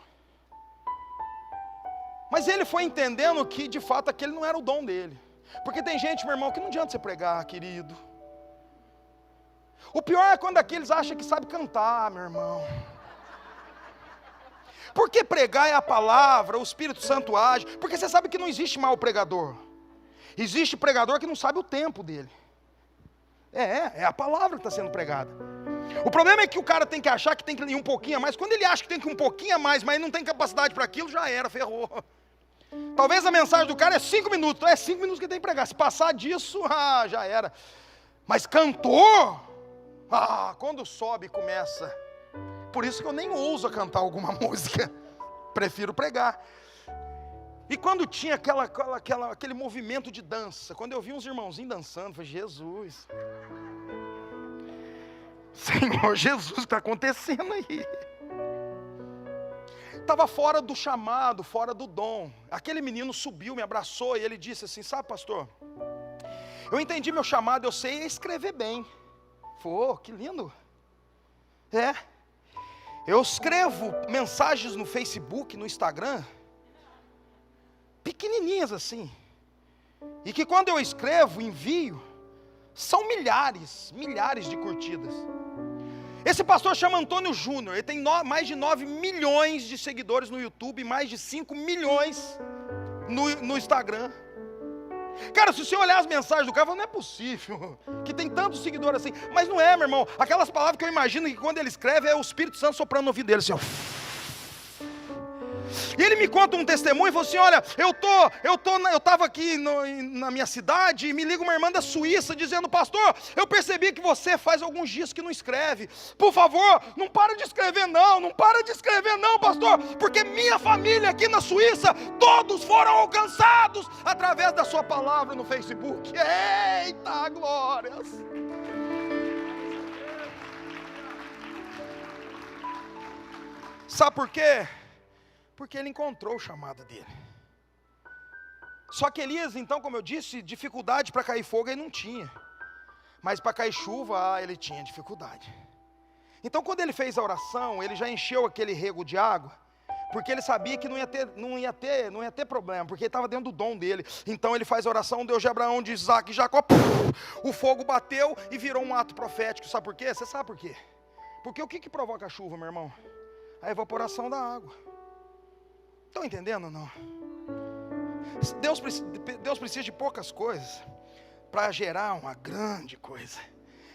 Speaker 1: Mas ele foi entendendo que, de fato, aquele não era o dom dele. Porque tem gente, meu irmão, que não adianta você pregar, querido. O pior é quando aqueles acham que sabe cantar, meu irmão. Porque pregar é a palavra, o Espírito Santo age. Porque você sabe que não existe mau pregador. Existe pregador que não sabe o tempo dele. É a palavra que está sendo pregada. O problema é que o cara tem que achar que tem que ir um pouquinho a mais. Quando ele acha que tem que ir um pouquinho a mais, mas não tem capacidade para aquilo, já era, ferrou. Talvez a mensagem do cara é 5 minutos. É 5 minutos que ele tem que pregar. Se passar disso, já era. Mas cantor, quando sobe começa. Por isso que eu nem ouso cantar alguma música. Prefiro pregar. E quando tinha aquele movimento de dança, quando eu vi uns irmãozinhos dançando, eu falei: Jesus, Senhor Jesus, o que está acontecendo aí? Estava fora do chamado, fora do dom. Aquele menino subiu, me abraçou e ele disse assim: sabe, pastor, eu entendi meu chamado, eu sei escrever bem. Falei: que lindo. Eu escrevo mensagens no Facebook, no Instagram, pequenininhas assim, e que quando eu escrevo, envio, são milhares de curtidas. Esse pastor chama Antônio Júnior, ele tem mais de 9 milhões de seguidores no YouTube, mais de 5 milhões no Instagram. Cara, se você olhar as mensagens do cara, não é possível que tem tantos seguidores assim. Mas não é, meu irmão. Aquelas palavras que eu imagino que quando ele escreve é o Espírito Santo soprando no ouvido dele assim, ó. E ele me conta um testemunho e falou assim: olha, eu estava aqui na minha cidade e me liga uma irmã da Suíça dizendo: pastor, eu percebi que você faz alguns dias que não escreve. Por favor, não para de escrever não para de escrever não, pastor, porque minha família aqui na Suíça, todos foram alcançados através da sua palavra no Facebook. Eita, glórias! Sabe por quê? Porque ele encontrou o chamado dele. Só que Elias, então, como eu disse, dificuldade para cair fogo ele não tinha. Mas para cair chuva, ele tinha dificuldade. Então, quando ele fez a oração, ele já encheu aquele rego de água, porque ele sabia que não ia ter problema, porque ele estava dentro do dom dele. Então ele faz a oração: Deus de Abraão, de Isaac e Jacó. O fogo bateu e virou um ato profético. Sabe por quê? Você sabe por quê? Porque o que provoca a chuva, meu irmão? A evaporação da água. Estão entendendo ou não? Deus precisa de poucas coisas para gerar uma grande coisa.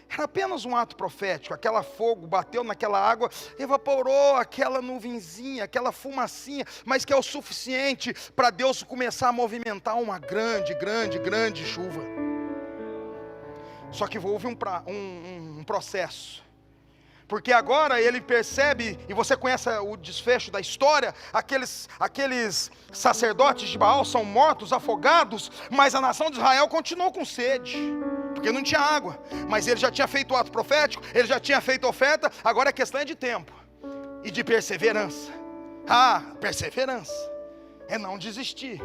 Speaker 1: Era apenas um ato profético. Aquele fogo bateu naquela água, evaporou aquela nuvenzinha, aquela fumacinha, mas que é o suficiente para Deus começar a movimentar uma grande chuva. Só que houve um processo. Porque agora ele percebe, e você conhece o desfecho da história, aqueles sacerdotes de Baal são mortos, afogados, mas a nação de Israel continuou com sede, porque não tinha água. Mas ele já tinha feito o ato profético, ele já tinha feito a oferta, agora a questão é de tempo e de perseverança. Perseverança é não desistir.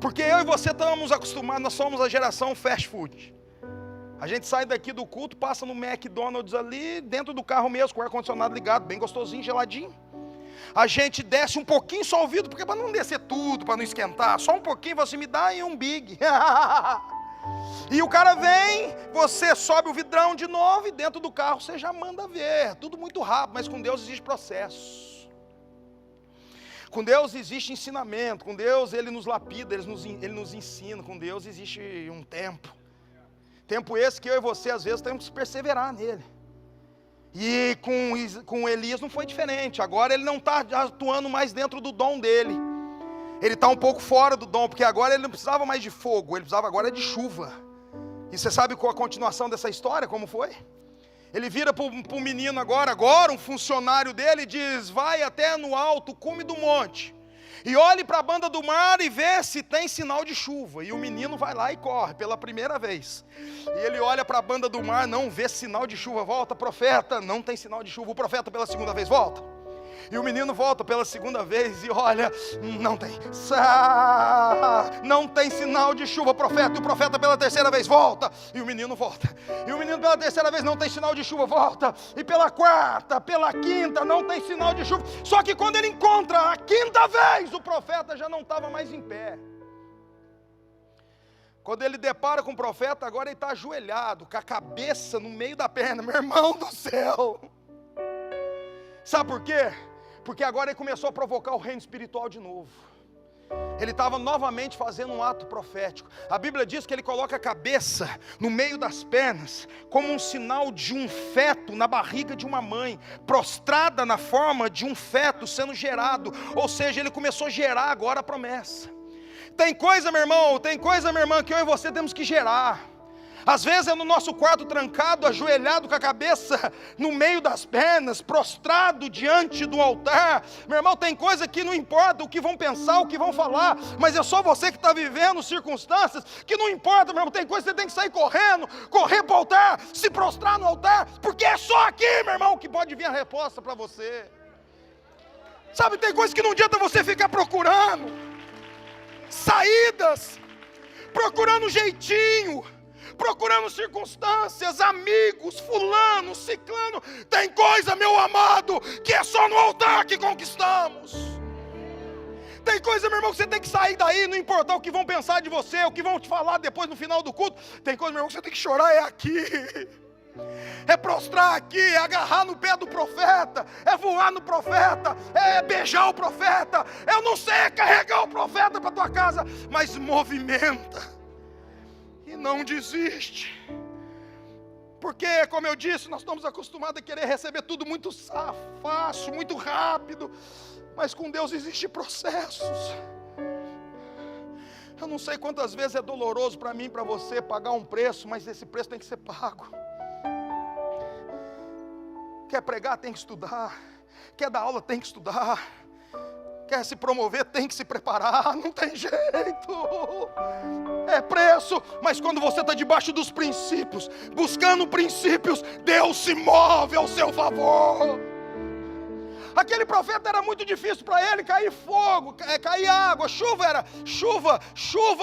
Speaker 1: Porque eu e você estamos acostumados, nós somos a geração fast food. A gente sai daqui do culto, passa no McDonald's ali, dentro do carro mesmo, com o ar-condicionado ligado, bem gostosinho, geladinho. A gente desce um pouquinho só o vidro, porque para não descer tudo, para não esquentar, só um pouquinho, você me dá e um Big. E o cara vem, você sobe o vidrão de novo e dentro do carro você já manda ver. Tudo muito rápido, mas com Deus existe processo. Com Deus existe ensinamento, com Deus Ele nos lapida, Ele nos ensina, com Deus existe um tempo. Tempo esse que eu e você às vezes temos que perseverar nele. E com Elias não foi diferente. Agora ele não está atuando mais dentro do dom dele. Ele está um pouco fora do dom, porque agora ele não precisava mais de fogo, ele precisava agora de chuva. E você sabe qual a continuação dessa história, como foi? Ele vira para o menino agora um funcionário dele, e diz: vai até no alto cume do monte, e olhe para a banda do mar e vê se tem sinal de chuva. E o menino vai lá e corre pela primeira vez. E ele olha para a banda do mar, não vê sinal de chuva. Volta, profeta, não tem sinal de chuva. O profeta pela segunda vez, volta. E o menino volta pela segunda vez e olha, não tem. Não tem sinal de chuva, profeta. E o profeta pela terceira vez, volta. E o menino volta. E o menino pela terceira vez, não tem sinal de chuva, volta. E pela quarta, pela quinta, não tem sinal de chuva. Só que quando ele encontra a quinta vez, o profeta já não estava mais em pé. Quando ele depara com o profeta, agora ele está ajoelhado, com a cabeça no meio da perna. Meu irmão do céu. Sabe por quê? Porque agora ele começou a provocar o reino espiritual de novo. Ele estava novamente fazendo um ato profético. A Bíblia diz que ele coloca a cabeça no meio das pernas, como um sinal de um feto na barriga de uma mãe, prostrada na forma de um feto sendo gerado. Ou seja, ele começou a gerar agora a promessa. Tem coisa, meu irmão, minha irmã, que eu e você temos que gerar. Às vezes é no nosso quarto trancado, ajoelhado com a cabeça no meio das pernas, prostrado diante do altar. Meu irmão, tem coisa que não importa o que vão pensar, o que vão falar, mas é só você que está vivendo circunstâncias que não importa, meu irmão. Tem coisa que você tem que sair correndo, correr para o altar, se prostrar no altar, porque é só aqui, meu irmão, que pode vir a resposta para você. Sabe, tem coisa que não adianta você ficar procurando saídas, procurando jeitinho, procurando circunstâncias, amigos, fulano, ciclano. Tem coisa, meu amado, que é só no altar que conquistamos. Tem coisa, meu irmão, que você tem que sair daí, não importar o que vão pensar de você, o que vão te falar depois no final do culto. Tem coisa, meu irmão, que você tem que chorar, é aqui. É prostrar aqui, é agarrar no pé do profeta, é voar no profeta, é beijar o profeta. Eu não sei, é carregar o profeta para tua casa, mas movimenta. E não desiste. Porque, como eu disse, nós estamos acostumados a querer receber tudo muito fácil, muito rápido. Mas com Deus existem processos. Eu não sei quantas vezes é doloroso para mim e para você pagar um preço, mas esse preço tem que ser pago. Quer pregar, tem que estudar. Quer dar aula, tem que estudar. Quer se promover, tem que se preparar. Não tem jeito. É preço. Mas quando você está debaixo dos princípios, buscando princípios, Deus se move ao seu favor. Aquele profeta era muito difícil para ele cair fogo, cair água, chuva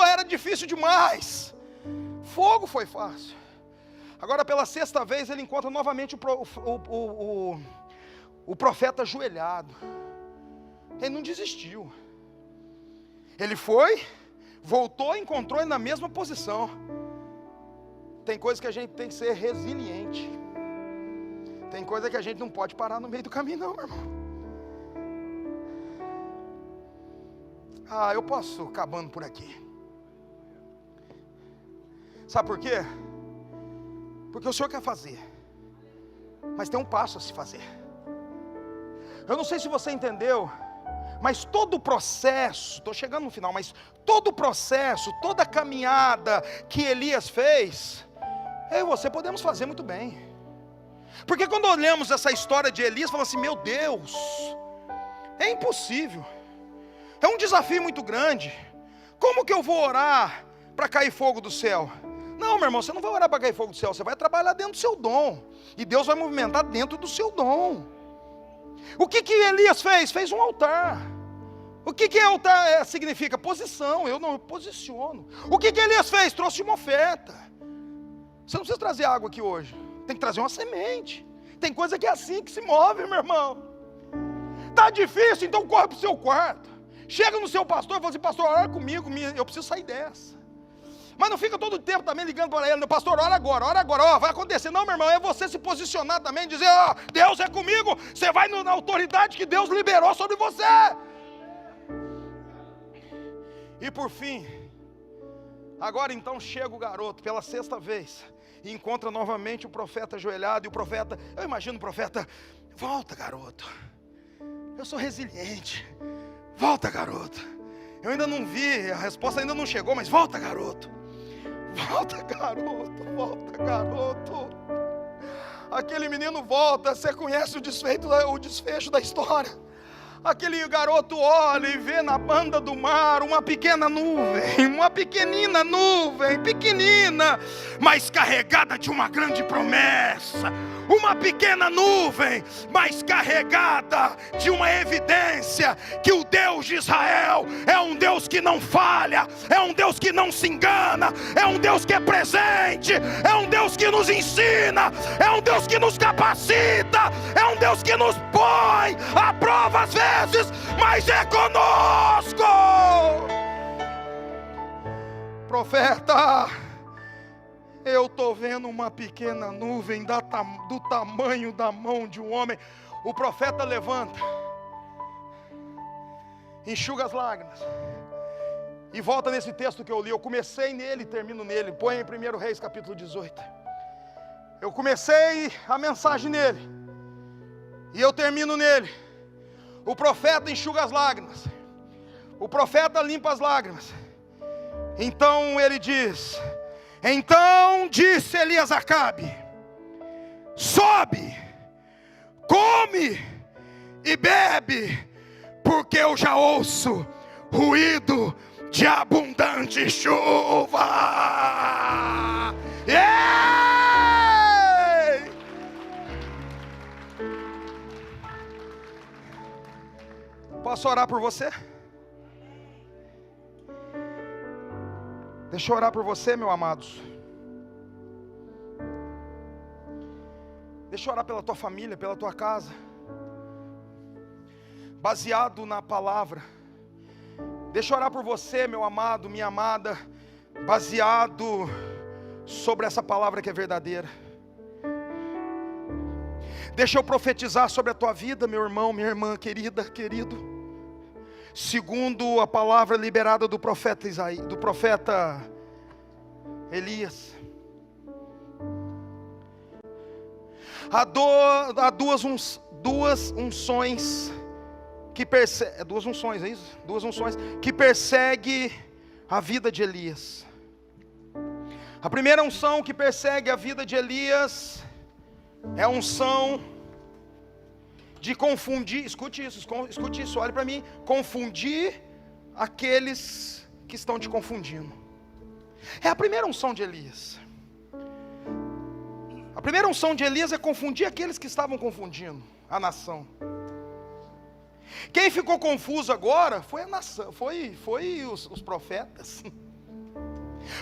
Speaker 1: era difícil demais. Fogo foi fácil. Agora pela sexta vez ele encontra novamente o profeta ajoelhado. Ele não desistiu. Ele foi, voltou e encontrou ele na mesma posição. Tem coisa que a gente tem que ser resiliente. Tem coisa que a gente não pode parar no meio do caminho não, meu irmão. Eu posso acabando por aqui. Sabe por quê? Porque o Senhor quer fazer, mas tem um passo a se fazer. Eu não sei se você entendeu, mas todo o processo, estou chegando no final, mas todo o processo, toda a caminhada que Elias fez, eu e você podemos fazer muito bem. Porque quando olhamos essa história de Elias, falamos assim, meu Deus, é impossível, é um desafio muito grande. Como que eu vou orar para cair fogo do céu? Não, meu irmão, você não vai orar para cair fogo do céu, você vai trabalhar dentro do seu dom, e Deus vai movimentar dentro do seu dom. O que Elias fez? Fez um altar. O que altar significa? Posição, eu não posiciono. O que Elias fez? Trouxe uma oferta. Você não precisa trazer água aqui hoje, tem que trazer uma semente. Tem coisa que é assim que se move, meu irmão. Está difícil, então corre para o seu quarto. Chega no seu pastor e fala assim, pastor, ora comigo, eu preciso sair dessa. Mas não fica todo o tempo também ligando para ele, pastor, ora agora, vai acontecer. Não, meu irmão, é você se posicionar também, dizer, Deus é comigo, você vai na autoridade que Deus liberou sobre você. E por fim, agora então chega o garoto, pela sexta vez, e encontra novamente o profeta ajoelhado, e o profeta, eu imagino o profeta, volta garoto, eu sou resiliente, volta garoto. Eu ainda não vi, a resposta ainda não chegou, mas volta, garoto. Volta, garoto, volta, garoto. Aquele menino volta, você conhece o desfecho da história. Aquele garoto olha e vê na banda do mar uma pequena nuvem, uma pequenina nuvem, pequenina, mas carregada de uma grande promessa. Uma pequena nuvem, mas carregada de uma evidência que o Deus de Israel é um Deus que não falha, é um Deus que não se engana, é um Deus que é presente, é um Deus que nos ensina, é um Deus que nos capacita, é um Deus que nos põe à prova às vezes, mas é conosco. Profeta, eu estou vendo uma pequena nuvem do tamanho da mão de um homem. O profeta levanta, enxuga as lágrimas e volta nesse texto que eu li. Eu comecei nele e termino nele. Põe em 1 Reis capítulo 18. Eu comecei a mensagem nele e eu termino nele. O profeta enxuga as lágrimas, o profeta limpa as lágrimas. Então ele diz: então disse Elias a Acabe: sobe, come e bebe, porque eu já ouço ruído de abundante chuva. Posso orar por você? Deixa eu orar por você, meu amados. Deixa eu orar pela tua família, pela tua casa, baseado na palavra. Deixa eu orar por você, meu amado, minha amada, baseado sobre essa palavra que é verdadeira. Deixa eu profetizar sobre a tua vida, meu irmão, minha irmã, querida, querido, segundo a palavra liberada do profeta Elias. Há duas unções que perseguem, duas unções, é isso? Duas unções que perseguem a vida de Elias. A primeira unção que persegue a vida de Elias é a unção de confundir, escute isso, olhe para mim, confundir aqueles que estão te confundindo. É a primeira unção de Elias. A primeira unção de Elias é confundir aqueles que estavam confundindo a nação. Quem ficou confuso agora foi a nação, foi os profetas.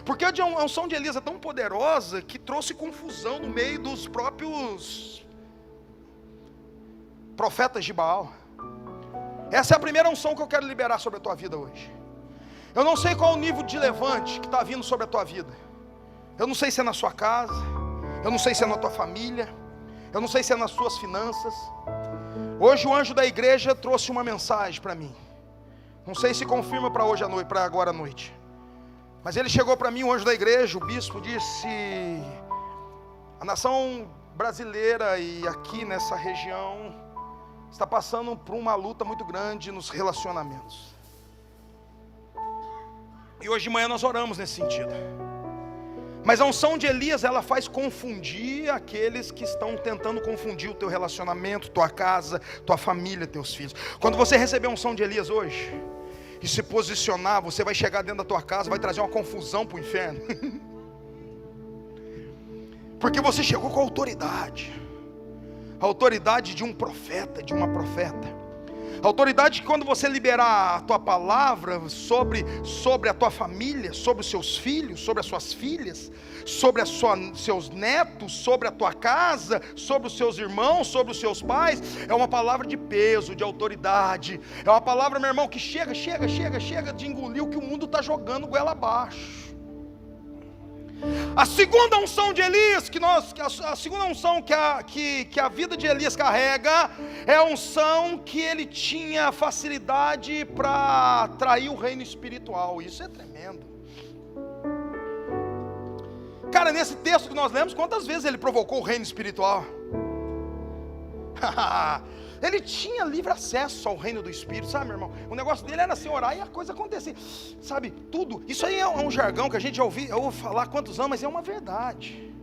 Speaker 1: Porque a unção de Elias é tão poderosa que trouxe confusão no meio dos próprios profetas de Baal. Essa é a primeira unção que eu quero liberar sobre a tua vida hoje. Eu não sei qual o nível de levante que está vindo sobre a tua vida. Eu não sei se é na sua casa, eu não sei se é na tua família, eu não sei se é nas suas finanças. Hoje o anjo da igreja trouxe uma mensagem para mim. Não sei se confirma para hoje à noite, para agora à noite. Mas ele chegou para mim, o anjo da igreja, o bispo disse: a nação brasileira e aqui nessa região está passando por uma luta muito grande nos relacionamentos. E hoje de manhã nós oramos nesse sentido. Mas a unção de Elias, ela faz confundir aqueles que estão tentando confundir o teu relacionamento, tua casa, tua família, teus filhos. Quando você receber a unção de Elias hoje e se posicionar, você vai chegar dentro da tua casa, vai trazer uma confusão para o inferno. Porque você chegou com a autoridade de um profeta, de uma profeta. A autoridade que quando você liberar a tua palavra sobre a tua família, sobre os seus filhos, sobre as suas filhas, sobre seus netos, sobre a tua casa, sobre os seus irmãos, sobre os seus pais, é uma palavra de peso, de autoridade. É uma palavra, meu irmão, que chega de engolir o que o mundo está jogando goela abaixo. A segunda unção de Elias, a segunda unção que a vida de Elias carrega, é a unção que ele tinha facilidade para atrair o reino espiritual. Isso é tremendo. Cara, nesse texto que nós lemos, quantas vezes ele provocou o reino espiritual? Ele tinha livre acesso ao reino do Espírito, sabe, meu irmão? O negócio dele era assim, orar e a coisa acontecer, sabe, tudo. Isso aí é um jargão que a gente já ouve falar há quantos anos, mas é uma verdade.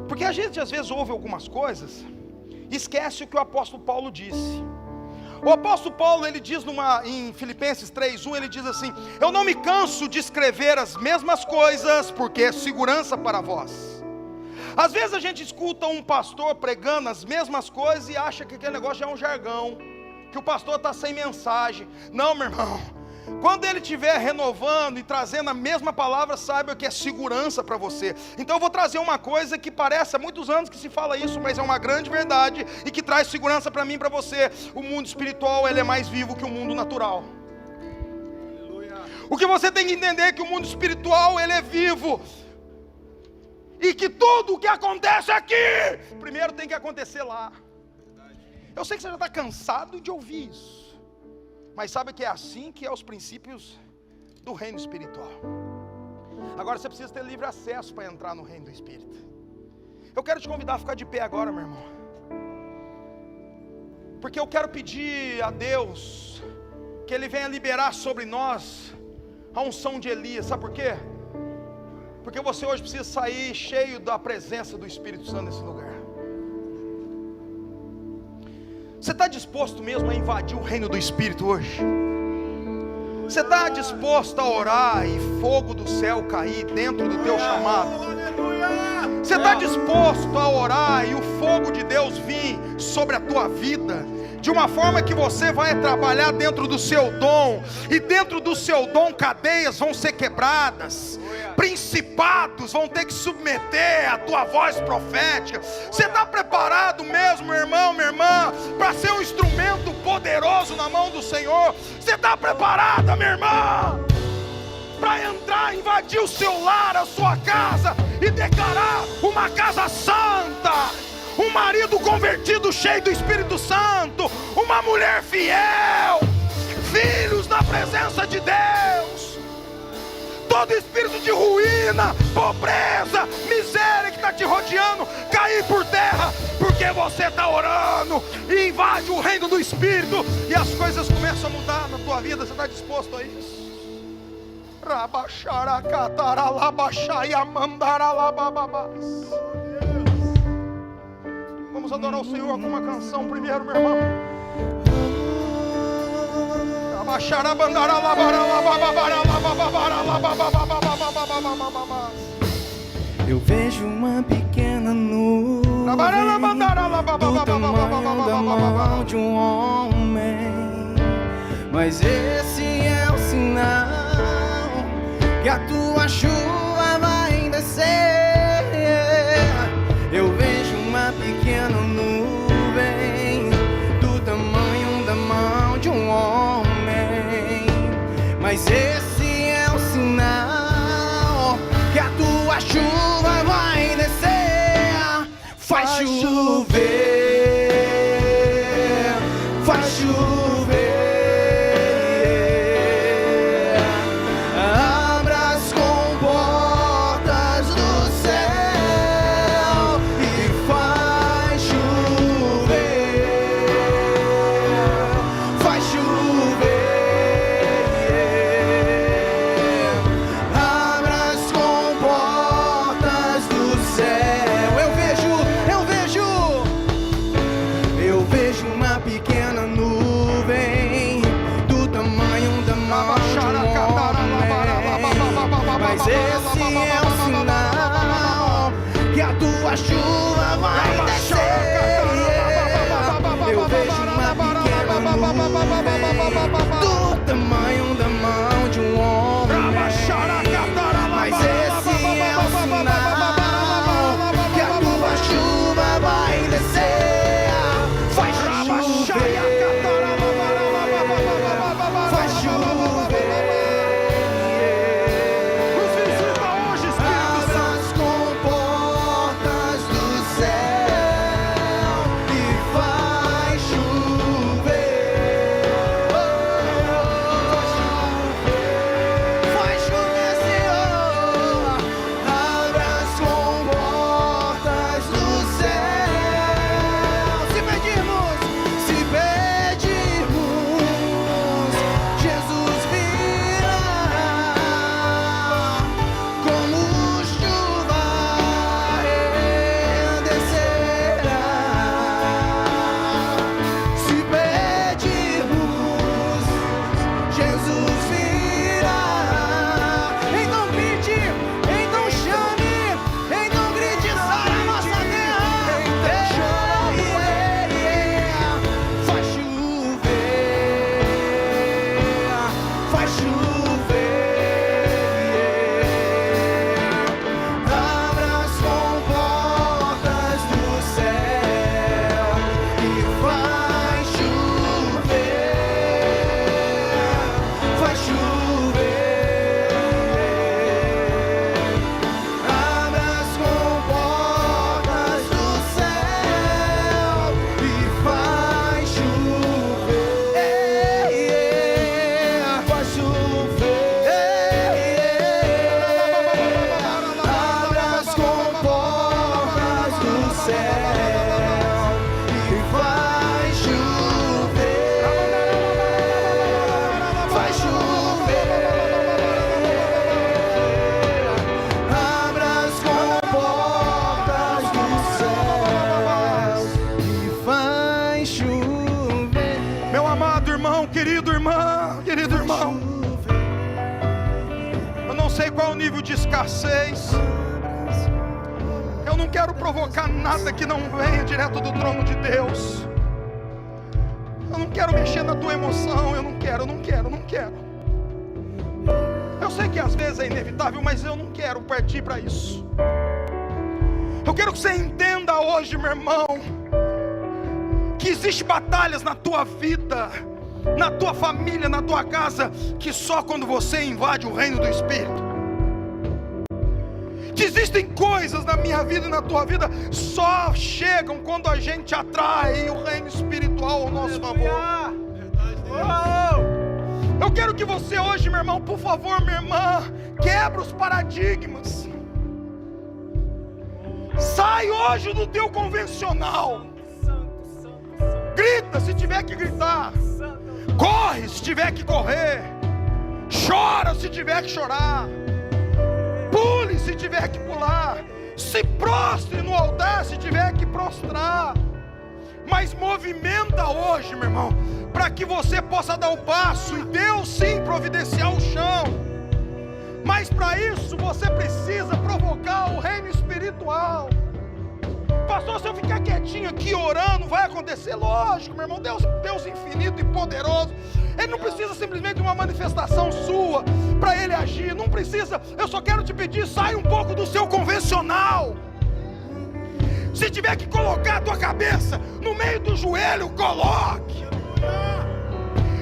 Speaker 1: Porque a gente às vezes ouve algumas coisas, esquece o que o apóstolo Paulo disse. O apóstolo Paulo, ele diz em Filipenses 3:1, ele diz assim: eu não me canso de escrever as mesmas coisas, porque é segurança para vós. Às vezes a gente escuta um pastor pregando as mesmas coisas e acha que aquele negócio já é um jargão, que o pastor está sem mensagem. Não, meu irmão, quando ele estiver renovando e trazendo a mesma palavra, saiba que é segurança para você. Então eu vou trazer uma coisa que parece há muitos anos que se fala isso, mas é uma grande verdade e que traz segurança para mim e para você. O mundo espiritual, ele é mais vivo que o mundo natural. O que você tem que entender é que o mundo espiritual, ele é vivo, e que tudo o que acontece aqui, primeiro tem que acontecer lá. Eu sei que você já está cansado de ouvir isso, mas sabe que é assim que é os princípios do reino espiritual. Agora você precisa ter livre acesso para entrar no reino do Espírito. Eu quero te convidar a ficar de pé agora, meu irmão, porque eu quero pedir a Deus que Ele venha liberar sobre nós a unção de Elias. Sabe por quê? Porque você hoje precisa sair cheio da presença do Espírito Santo nesse lugar. Você está disposto mesmo a invadir o reino do Espírito hoje? Você está disposto a orar e fogo do céu cair dentro do teu chamado? Você está disposto a orar e o fogo de Deus vir sobre a tua vida, de uma forma que você vai trabalhar dentro do seu dom, e dentro do seu dom cadeias vão ser quebradas, principados vão ter que submeter a tua voz profética? Você está preparado mesmo, meu irmão, minha irmã, para ser um instrumento poderoso na mão do Senhor? Você está preparada, minha irmã, para entrar, invadir o seu lar, a sua casa, e declarar uma casa santa, um marido convertido cheio do Espírito Santo, uma mulher fiel, filhos na presença de Deus? Todo espírito de ruína, pobreza, miséria que está te rodeando, cair por terra, porque você está orando e invade o reino do Espírito, e as coisas começam a mudar na tua vida. Você está disposto a isso? Vamos adorar o Senhor com uma canção primeiro, meu irmão.
Speaker 2: Eu vejo uma pequena nuvem do tamanho da mão de um homem, mas esse é o sinal que a tua chuva vai descer. Eu vejo uma pequena nuvem do tamanho da mão de um homem, mas esse é o sinal que a tua chuva vai descer. Faz chover, faz chover. A chuva vai descer. Eu vejo uma pequena nuvem do tamanho da mão de um homem, mas esse é o sinal que a tua chuva vai descer. Faz chover, faz chover. Nos visita hoje, Espírito Santo.
Speaker 1: nível de escassez. Eu não quero provocar nada que não venha direto do trono de Deus. Eu não quero mexer na tua emoção. Eu não quero. Eu sei que às vezes é inevitável, mas eu não quero partir para isso. Eu quero que você entenda hoje, meu irmão, que existem batalhas na tua vida, na tua família, na tua casa, que só quando você invade o reino do Espírito. Que existem coisas na minha vida e na tua vida só chegam quando a gente atrai o reino espiritual ao nosso favor. Eu quero que você hoje, meu irmão, por favor, minha irmã, quebra os paradigmas. Sai hoje do teu convencional. Grita se tiver que gritar. Corre se tiver que correr. Chora se tiver que chorar. Pule se tiver que pular. Se prostre no altar se tiver que prostrar. Mas movimenta hoje, meu irmão, para que você possa dar o passo e Deus sim providenciar o chão. Mas para isso você precisa provocar o reino espiritual. Pastor, se eu ficar quietinho aqui orando, vai acontecer? Lógico, meu irmão. Deus infinito e poderoso, Ele não precisa simplesmente de uma manifestação sua para Ele agir. Não precisa. Eu só quero te pedir, sai um pouco do seu convencional. Se tiver que colocar a tua cabeça no meio do joelho, coloque.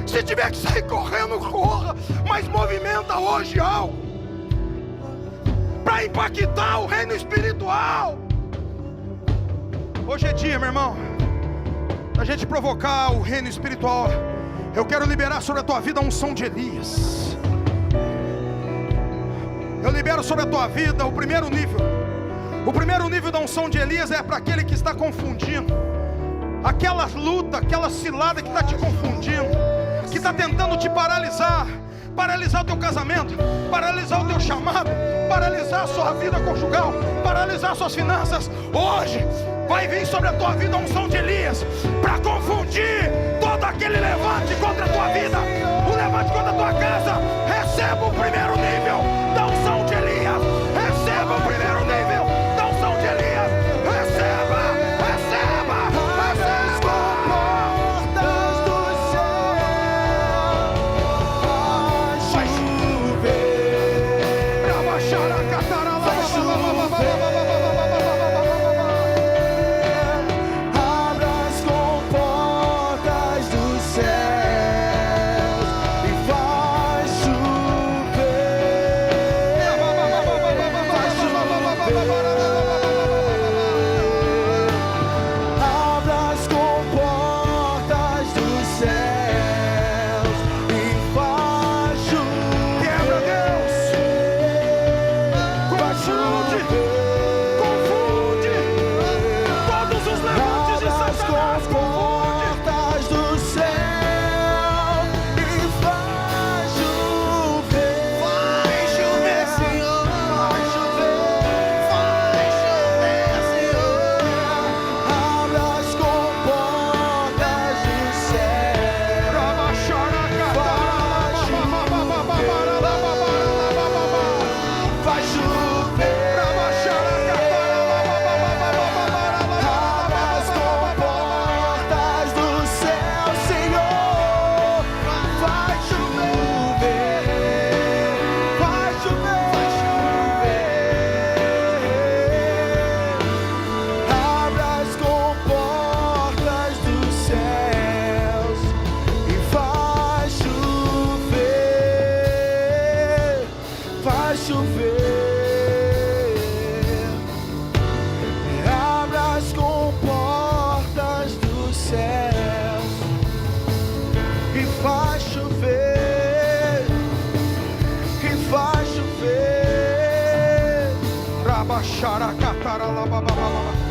Speaker 1: Se tiver que sair correndo, corra. Mas movimenta hoje algo para impactar o reino espiritual. Hoje é dia, meu irmão, da gente provocar o reino espiritual. Eu quero liberar sobre a tua vida a unção de Elias. Eu libero sobre a tua vida o primeiro nível. O primeiro nível da unção de Elias é para aquele que está confundindo. Aquela luta, aquela cilada que está te confundindo, que está tentando te paralisar. Paralisar o teu casamento, paralisar o teu chamado, paralisar a sua vida conjugal, paralisar suas finanças. Hoje vai vir sobre a tua vida a unção de Elias para confundir todo aquele levante contra a tua vida, o levante contra a tua casa. Receba o primeiro nível da unção de Elias. Receba o primeiro nível da unção de Elias. Receba, receba, receba.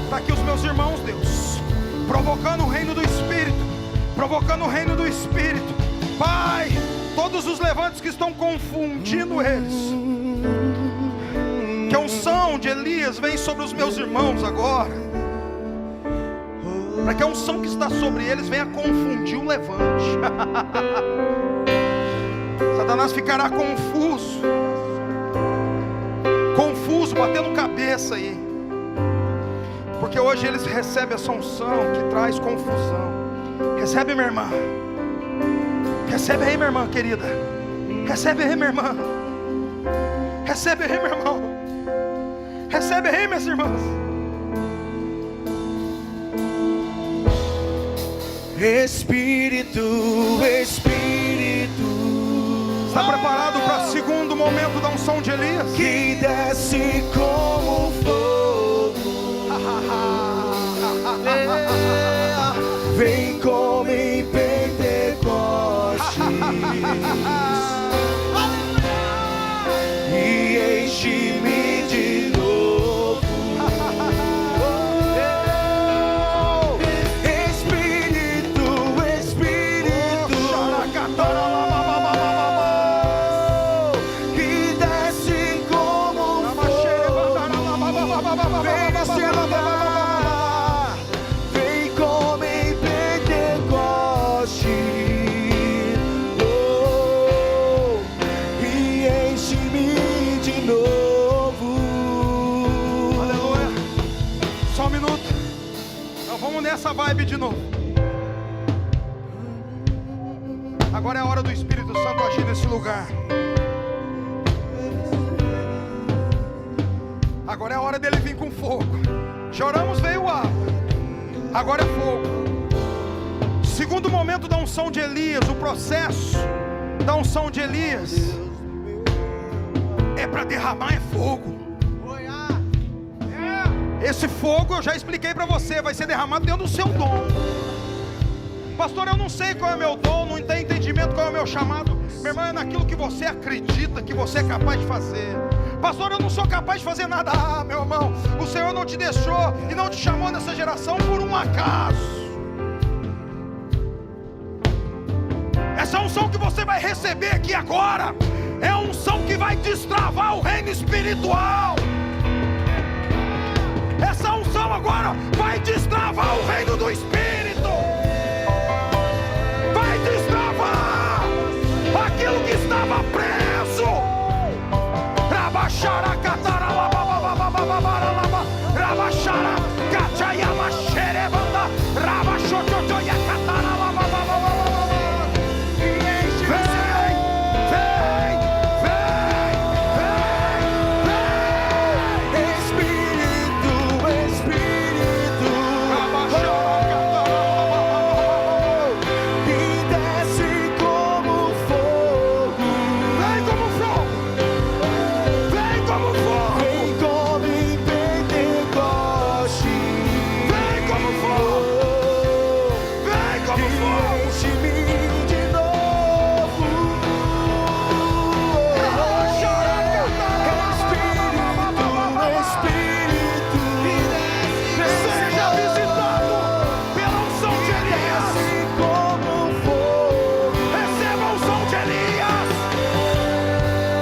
Speaker 1: Está aqui os meus irmãos, Deus, provocando o reino do Espírito, provocando o reino do Espírito. Pai, todos os levantes que estão confundindo eles, que a unção de Elias vem sobre os meus irmãos agora, para que a unção que está sobre eles venha confundir o levante. Satanás ficará confuso. braço, batendo cabeça aí. Porque hoje eles recebem essa unção que traz confusão. Recebe, minha irmã. Recebe aí, minha irmã querida. Recebe aí, minha irmã. Recebe aí, meu irmão. Recebe aí, minhas irmãs.
Speaker 2: Espírito, Espírito,
Speaker 1: está preparado para o segundo momento da unção de Elias?
Speaker 2: que desce como fogo, vem como em Pentecostes e enche-me de novo. Espírito, Espírito, que desce como fogo, vem nesse lugar, vem como em Pentecostes, e enche-me de novo.
Speaker 1: Aleluia. Só um minuto. Então vamos nessa vibe de novo. Agora é a hora do Espírito Santo agir nesse lugar. Agora é a hora dele vir com fogo. Já oramos, veio água. Agora é fogo. Segundo momento da unção de Elias, o processo da unção de Elias é para derramar, é fogo. Esse fogo eu já expliquei para você, vai ser derramado dentro do seu dom. Pastor, eu não sei qual é o meu dom, não tenho entendimento qual é o meu chamado. Meu irmão, é naquilo que você acredita que você é capaz de fazer. Pastor, eu não sou capaz de fazer nada. Ah, meu irmão, o Senhor não te deixou e não te chamou nessa geração por um acaso. Essa unção que você vai receber aqui agora é a unção que vai destravar o reino espiritual. Essa unção agora vai destravar o reino do Espírito. Vai destravar aquilo que estava preso. Rabachara catarala bababababababa, rabachara cachayama xerebanda, rabachochochoia catarala bababababa. Vem, vem, vem, vem,
Speaker 2: Espírito, Espírito, que desce como fogo,
Speaker 1: vem como fogo, vem como fogo,
Speaker 2: vem como em Pentecostes,
Speaker 1: vem como fogo, vem como fogo.
Speaker 2: enche-me de novo. Espírito,
Speaker 1: Seja visitado pela unção de Elias.
Speaker 2: desce como fogo,
Speaker 1: Receba a unção de Elias.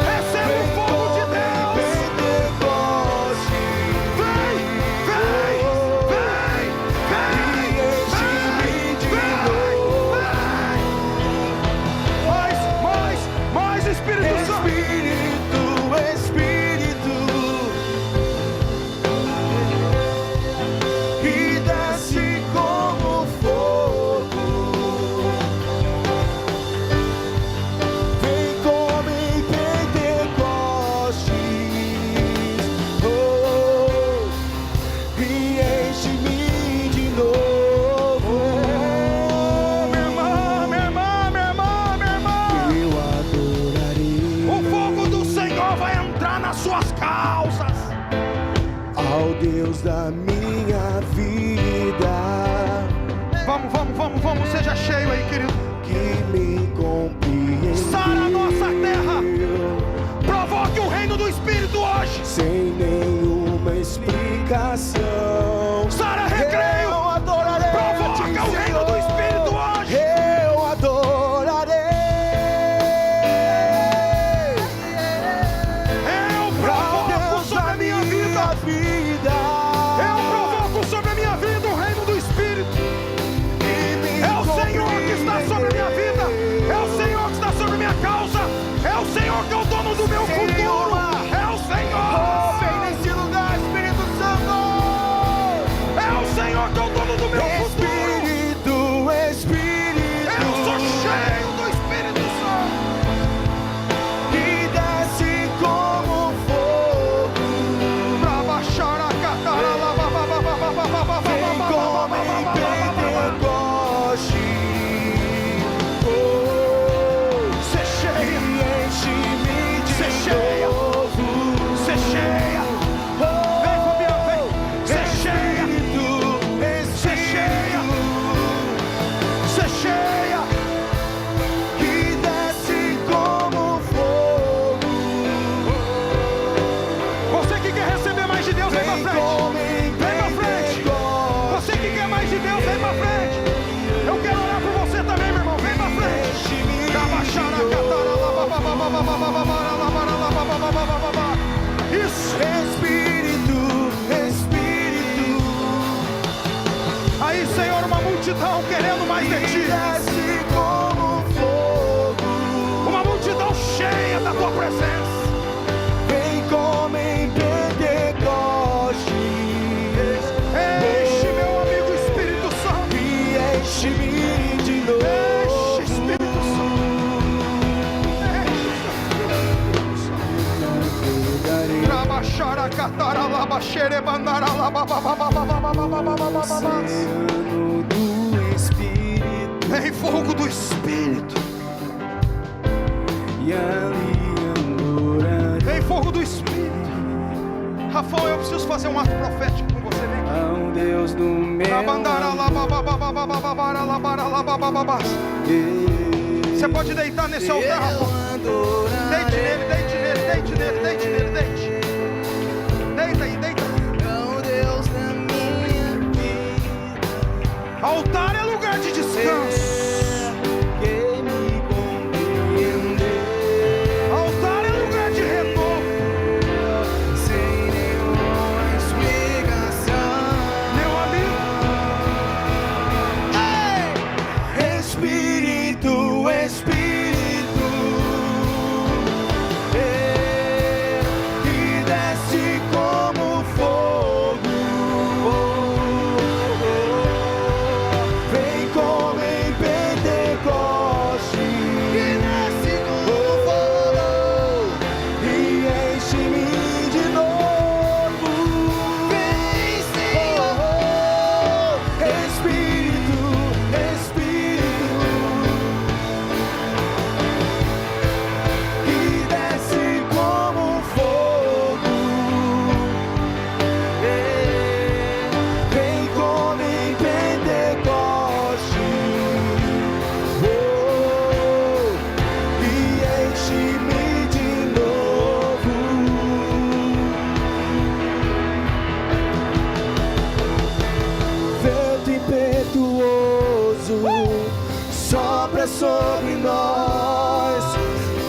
Speaker 1: Receba o fogo de Deus.
Speaker 2: Pentecostes,
Speaker 1: Vem, vem, vem, vem,
Speaker 2: enche-me de
Speaker 1: vem,
Speaker 2: novo.
Speaker 1: mais, Espírito Santo.
Speaker 2: Espírito, Espírito, que desce como fogo, vem como em Pentecostes, e enche-me de novo.
Speaker 1: Minha irmã, minha irmã, minha irmã, minha irmã.
Speaker 2: Eu adorarei
Speaker 1: O fogo do Senhor vai entrar nas suas causas.
Speaker 2: ao Deus da minha vida,
Speaker 1: Vamos, seja cheio aí, querido.
Speaker 2: que me compreendeu
Speaker 1: Sara a nossa terra. Provoque o reino do Espírito hoje.
Speaker 2: sem nenhuma explicação.
Speaker 1: Sara, recreio.
Speaker 2: Eu adorarei,
Speaker 1: Provoca o reino do Espírito hoje.
Speaker 2: eu adorarei.
Speaker 1: Eu provoco sobre a minha vida. Eu provoco sobre a minha vida o reino do Espírito. É o Senhor que está sobre a minha vida. É o Senhor que está sobre a minha causa. É o Senhor que é o dono do meu futuro. É o Senhor.
Speaker 2: Vem nesse
Speaker 1: multidão querendo mais de ti.
Speaker 2: Desce como fogo.
Speaker 1: Uma multidão cheia da tua presença.
Speaker 2: Vem como em Pentecostes.
Speaker 1: Enche, meu amigo Espírito Santo.
Speaker 2: E enche-me de novo.
Speaker 1: Enche, Espírito Santo.
Speaker 2: Oceano do Espírito.
Speaker 1: Vem fogo do Espírito.
Speaker 2: E ali adorarei
Speaker 1: Vem fogo do Espírito. Rafão, eu preciso fazer um ato profético com você. Vem aqui.
Speaker 2: ao Deus do meu
Speaker 1: Você pode deitar nesse altar, Rafão. Deite nele, deite nele, deite nele, deite nele, deite. Deita aí, deita aí.
Speaker 2: ao Deus da minha vida.
Speaker 1: Altar é lugar de descanso.
Speaker 2: Que me compreendeu
Speaker 1: Altar é lugar de renovo.
Speaker 2: sem nenhuma explicação.
Speaker 1: Meu amigo,
Speaker 2: Espírito, Espírito, que desce como fogo. Vem como em Pentecostes. Que desce como fogo. E enche-me de novo. Vem, Senhor. Espírito, Espírito, que desce como fogo. Vem como em Pentecostes. E enche-me de novo. Vento impetuoso sopra sobre nós,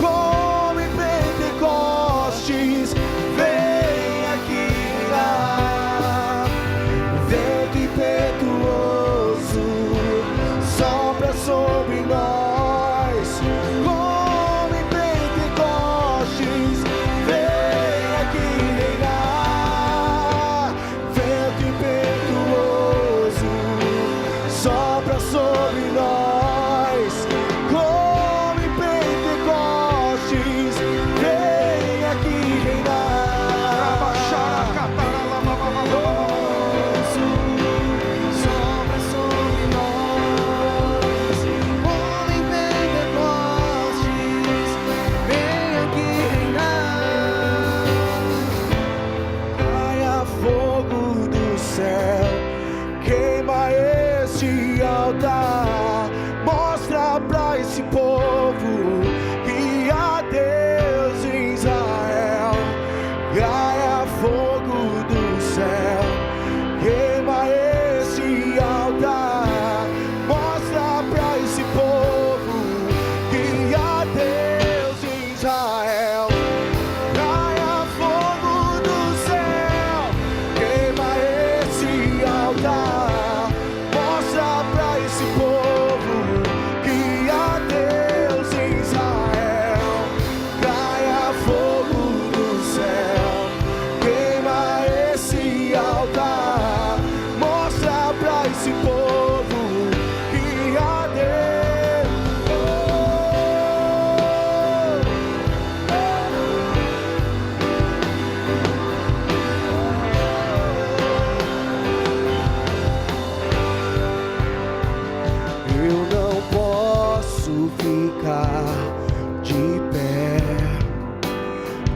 Speaker 2: como em Pentecostes. Vem aqui lá. Vento impetuoso sopra sobre nós, como em Pentecostes. Vem aqui reinar. Vento impetuoso sopra sobre nós, como em Pentecostes. Vem aqui reinar. Sopra sobre nós, como em Pentecostes. Vem aqui reinar. Caia fogo do céu, queima este altar. Mostra pra esse povo que há Deus em Israel. Caia fogo do céu, queima este altar. Mostra pra esse povo que há Deus em Israel. Caia fogo do céu, queima esse altar. Mostra pra esse povo que há Deus em Israel. Caia fogo do céu, queima esse altar. Mostra pra esse povo que há Deus. Eu não posso ficar de pé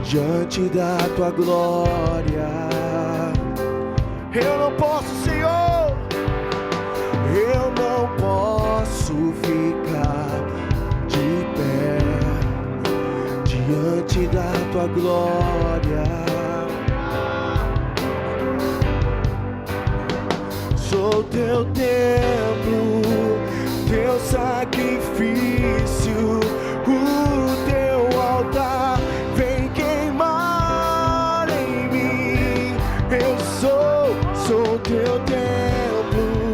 Speaker 2: diante da tua glória. Eu não posso, Senhor. Eu não posso ficar de pé diante da tua glória. Sou teu templo, teu sacrifício, o teu altar vem queimar em mim. Eu sou teu templo,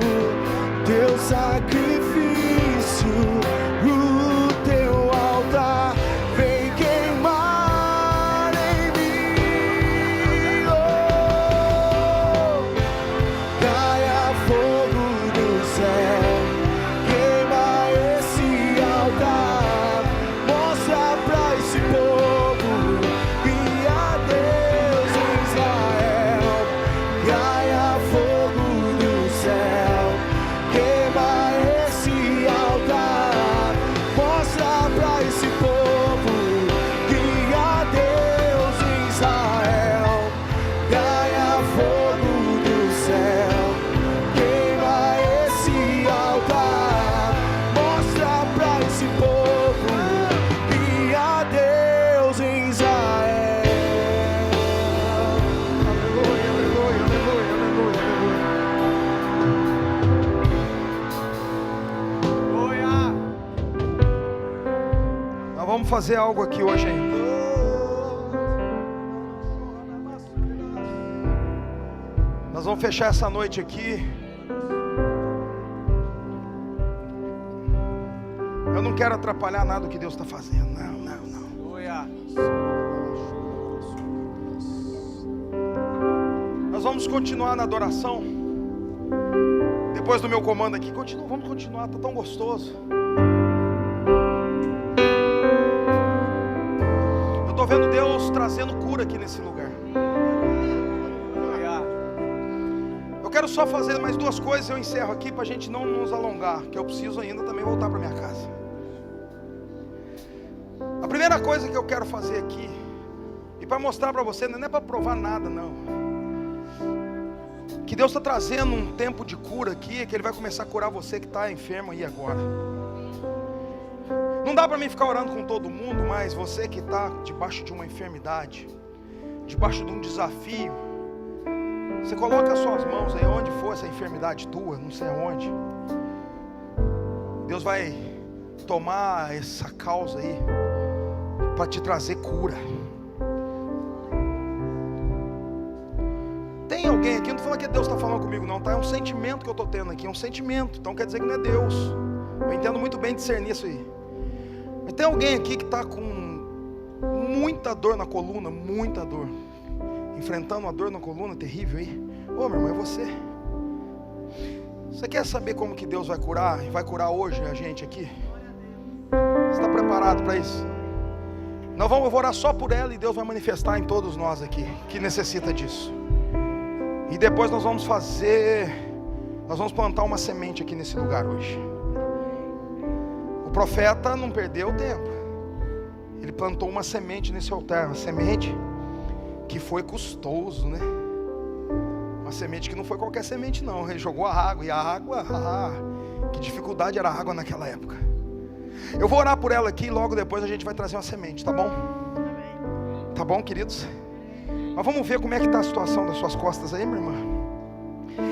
Speaker 2: teu sacrifício, o teu altar vem queimar em mim. Oh, caia fogo do céu, queima esse altar, mostra pra esse povo que há Deus em Israel. Caia fogo do céu, queima esse altar, mostra pra esse povo que há Deus em Israel. Caia fogo do céu, queima esse altar, mostra pra esse povo que há Deus em Israel. Aleluia, aleluia, aleluia, aleluia, aleluia.
Speaker 1: Nós vamos fazer algo aqui hoje ainda. Nós vamos fechar essa noite aqui. Eu não quero atrapalhar nada do que Deus está fazendo. Não, não, não. Nós vamos continuar na adoração. Depois do meu comando aqui, vamos continuar, tá tão gostoso. Eu estou vendo Deus trazendo cura aqui nesse lugar. Eu quero só fazer mais duas coisas, eu encerro aqui para a gente não nos alongar, que eu preciso ainda também voltar para minha casa. A primeira coisa que eu quero fazer aqui, e para mostrar para você, não é para provar nada não, que Deus está trazendo um tempo de cura aqui, que Ele vai começar a curar você que está enfermo aí agora. Não dá para mim ficar orando com todo mundo, mas você que está debaixo de uma enfermidade, debaixo de um desafio, você coloca as suas mãos aí onde for essa enfermidade tua, não sei aonde. Deus vai tomar essa causa aí para te trazer cura. Tem alguém aqui, não estou falando que Deus está falando comigo não, tá? É um sentimento que eu estou tendo aqui, é um sentimento, então quer dizer que não é Deus. Eu entendo muito bem discernir isso aí. Mas tem alguém aqui que está com muita dor na coluna, muita dor, enfrentando uma dor na coluna terrível aí. Ô meu irmão, é você. Você quer saber como que Deus vai curar? E vai curar hoje a gente aqui? Você está preparado para isso? Eu vou orar só por ela e Deus vai manifestar em todos nós aqui que necessita disso. E depois nós vamos plantar uma semente aqui nesse lugar hoje. O profeta não perdeu tempo. Ele plantou uma semente nesse altar, uma semente que foi custoso, né? Uma semente que não foi qualquer semente não. Ele jogou a água, e a água, que dificuldade era a água naquela época. Eu vou orar por ela aqui e logo depois a gente vai trazer uma semente, tá bom? Tá bom, queridos? Mas vamos ver como é que está a situação das suas costas aí, minha irmã.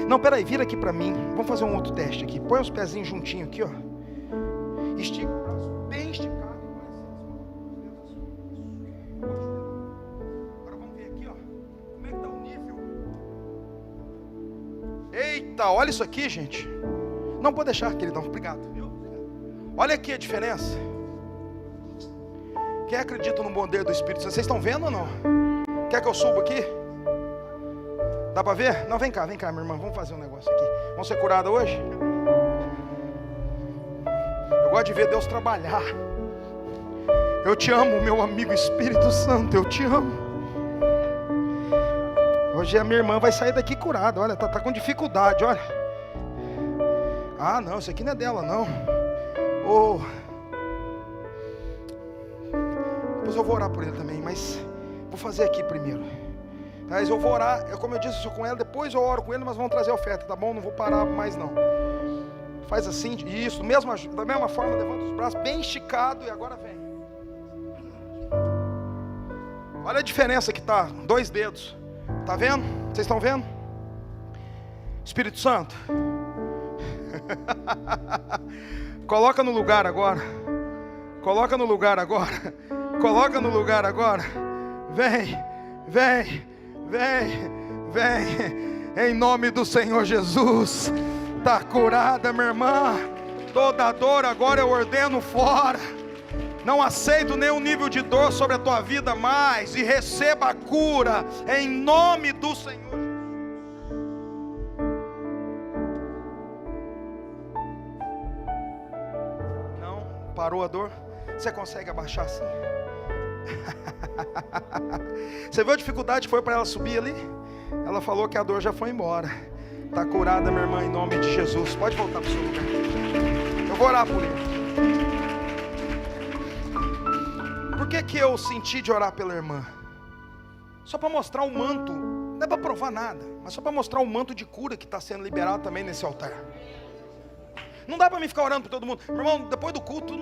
Speaker 1: Não, peraí, vira aqui para mim. Vamos fazer um outro teste aqui. Põe os pezinhos juntinho aqui, ó. Estica o braço bem esticado. Agora vamos ver aqui, ó. Como é que está o nível? Eita, olha isso aqui, gente. Não pode deixar, queridão. Obrigado. Olha aqui a diferença. Quem acredita no poder do Espírito Santo? Vocês estão vendo ou não? Quer que eu suba aqui? Dá para ver? Não, vem cá, minha irmã. Vamos fazer um negócio aqui. Vamos ser curados hoje? Eu gosto de ver Deus trabalhar. Eu te amo, meu amigo Espírito Santo. Eu te amo. Hoje a minha irmã vai sair daqui curada. Olha, tá com dificuldade, olha. Ah, não, isso aqui não é dela, não. Oh. Depois eu vou orar por ele também, mas vou fazer aqui primeiro. Mas eu vou orar, como eu disse, eu sou com ela, depois eu oro com ele, mas vamos trazer a oferta, tá bom? Não vou parar mais não. Faz assim, isso, da mesma forma, levanta os braços bem esticado e agora vem. Olha a diferença que tá, 2 dedos. Tá vendo? Vocês estão vendo? Espírito Santo. Coloca no lugar agora. Coloca no lugar agora. Coloca no lugar agora. Vem. Em nome do Senhor Jesus. Está curada, minha irmã. Toda dor agora eu ordeno fora. Não aceito nenhum nível de dor sobre a tua vida mais. E receba a cura em nome do Senhor. Não? Parou a dor? Você consegue abaixar assim? Você viu a dificuldade que foi para ela subir ali? Ela falou que a dor já foi embora. Está curada, minha irmã, em nome de Jesus. Pode voltar para o seu lugar. Eu vou orar por ele. Por que eu senti de orar pela irmã? Só para mostrar o manto. Não é para provar nada, mas só para mostrar o manto de cura que está sendo liberado também nesse altar. Não dá para mim ficar orando por todo mundo. Meu irmão, depois do culto,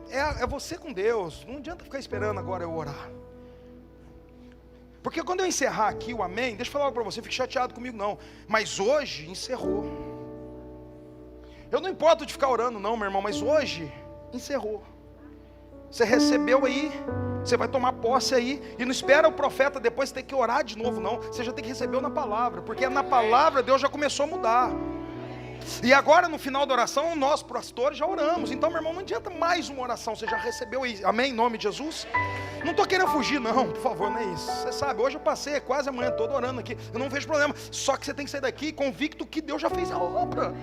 Speaker 1: é você com Deus. Não adianta ficar esperando agora eu orar. Porque quando eu encerrar aqui o amém, deixa eu falar para você, fique chateado comigo não. Mas hoje encerrou. Eu não importo de ficar orando não, meu irmão, mas hoje encerrou. Você recebeu aí, você vai tomar posse aí. E não espera o profeta depois ter que orar de novo não. Você já tem que receber na palavra. Porque na palavra Deus já começou a mudar. E agora no final da oração, nós pastores já oramos. Então meu irmão, não adianta mais uma oração. Você já recebeu aí, amém, em nome de Jesus. Não estou querendo fugir não, por favor, não é isso. Você sabe, hoje eu passei quase a manhã toda orando aqui. Eu não vejo problema, só que você tem que sair daqui convicto que Deus já fez a obra.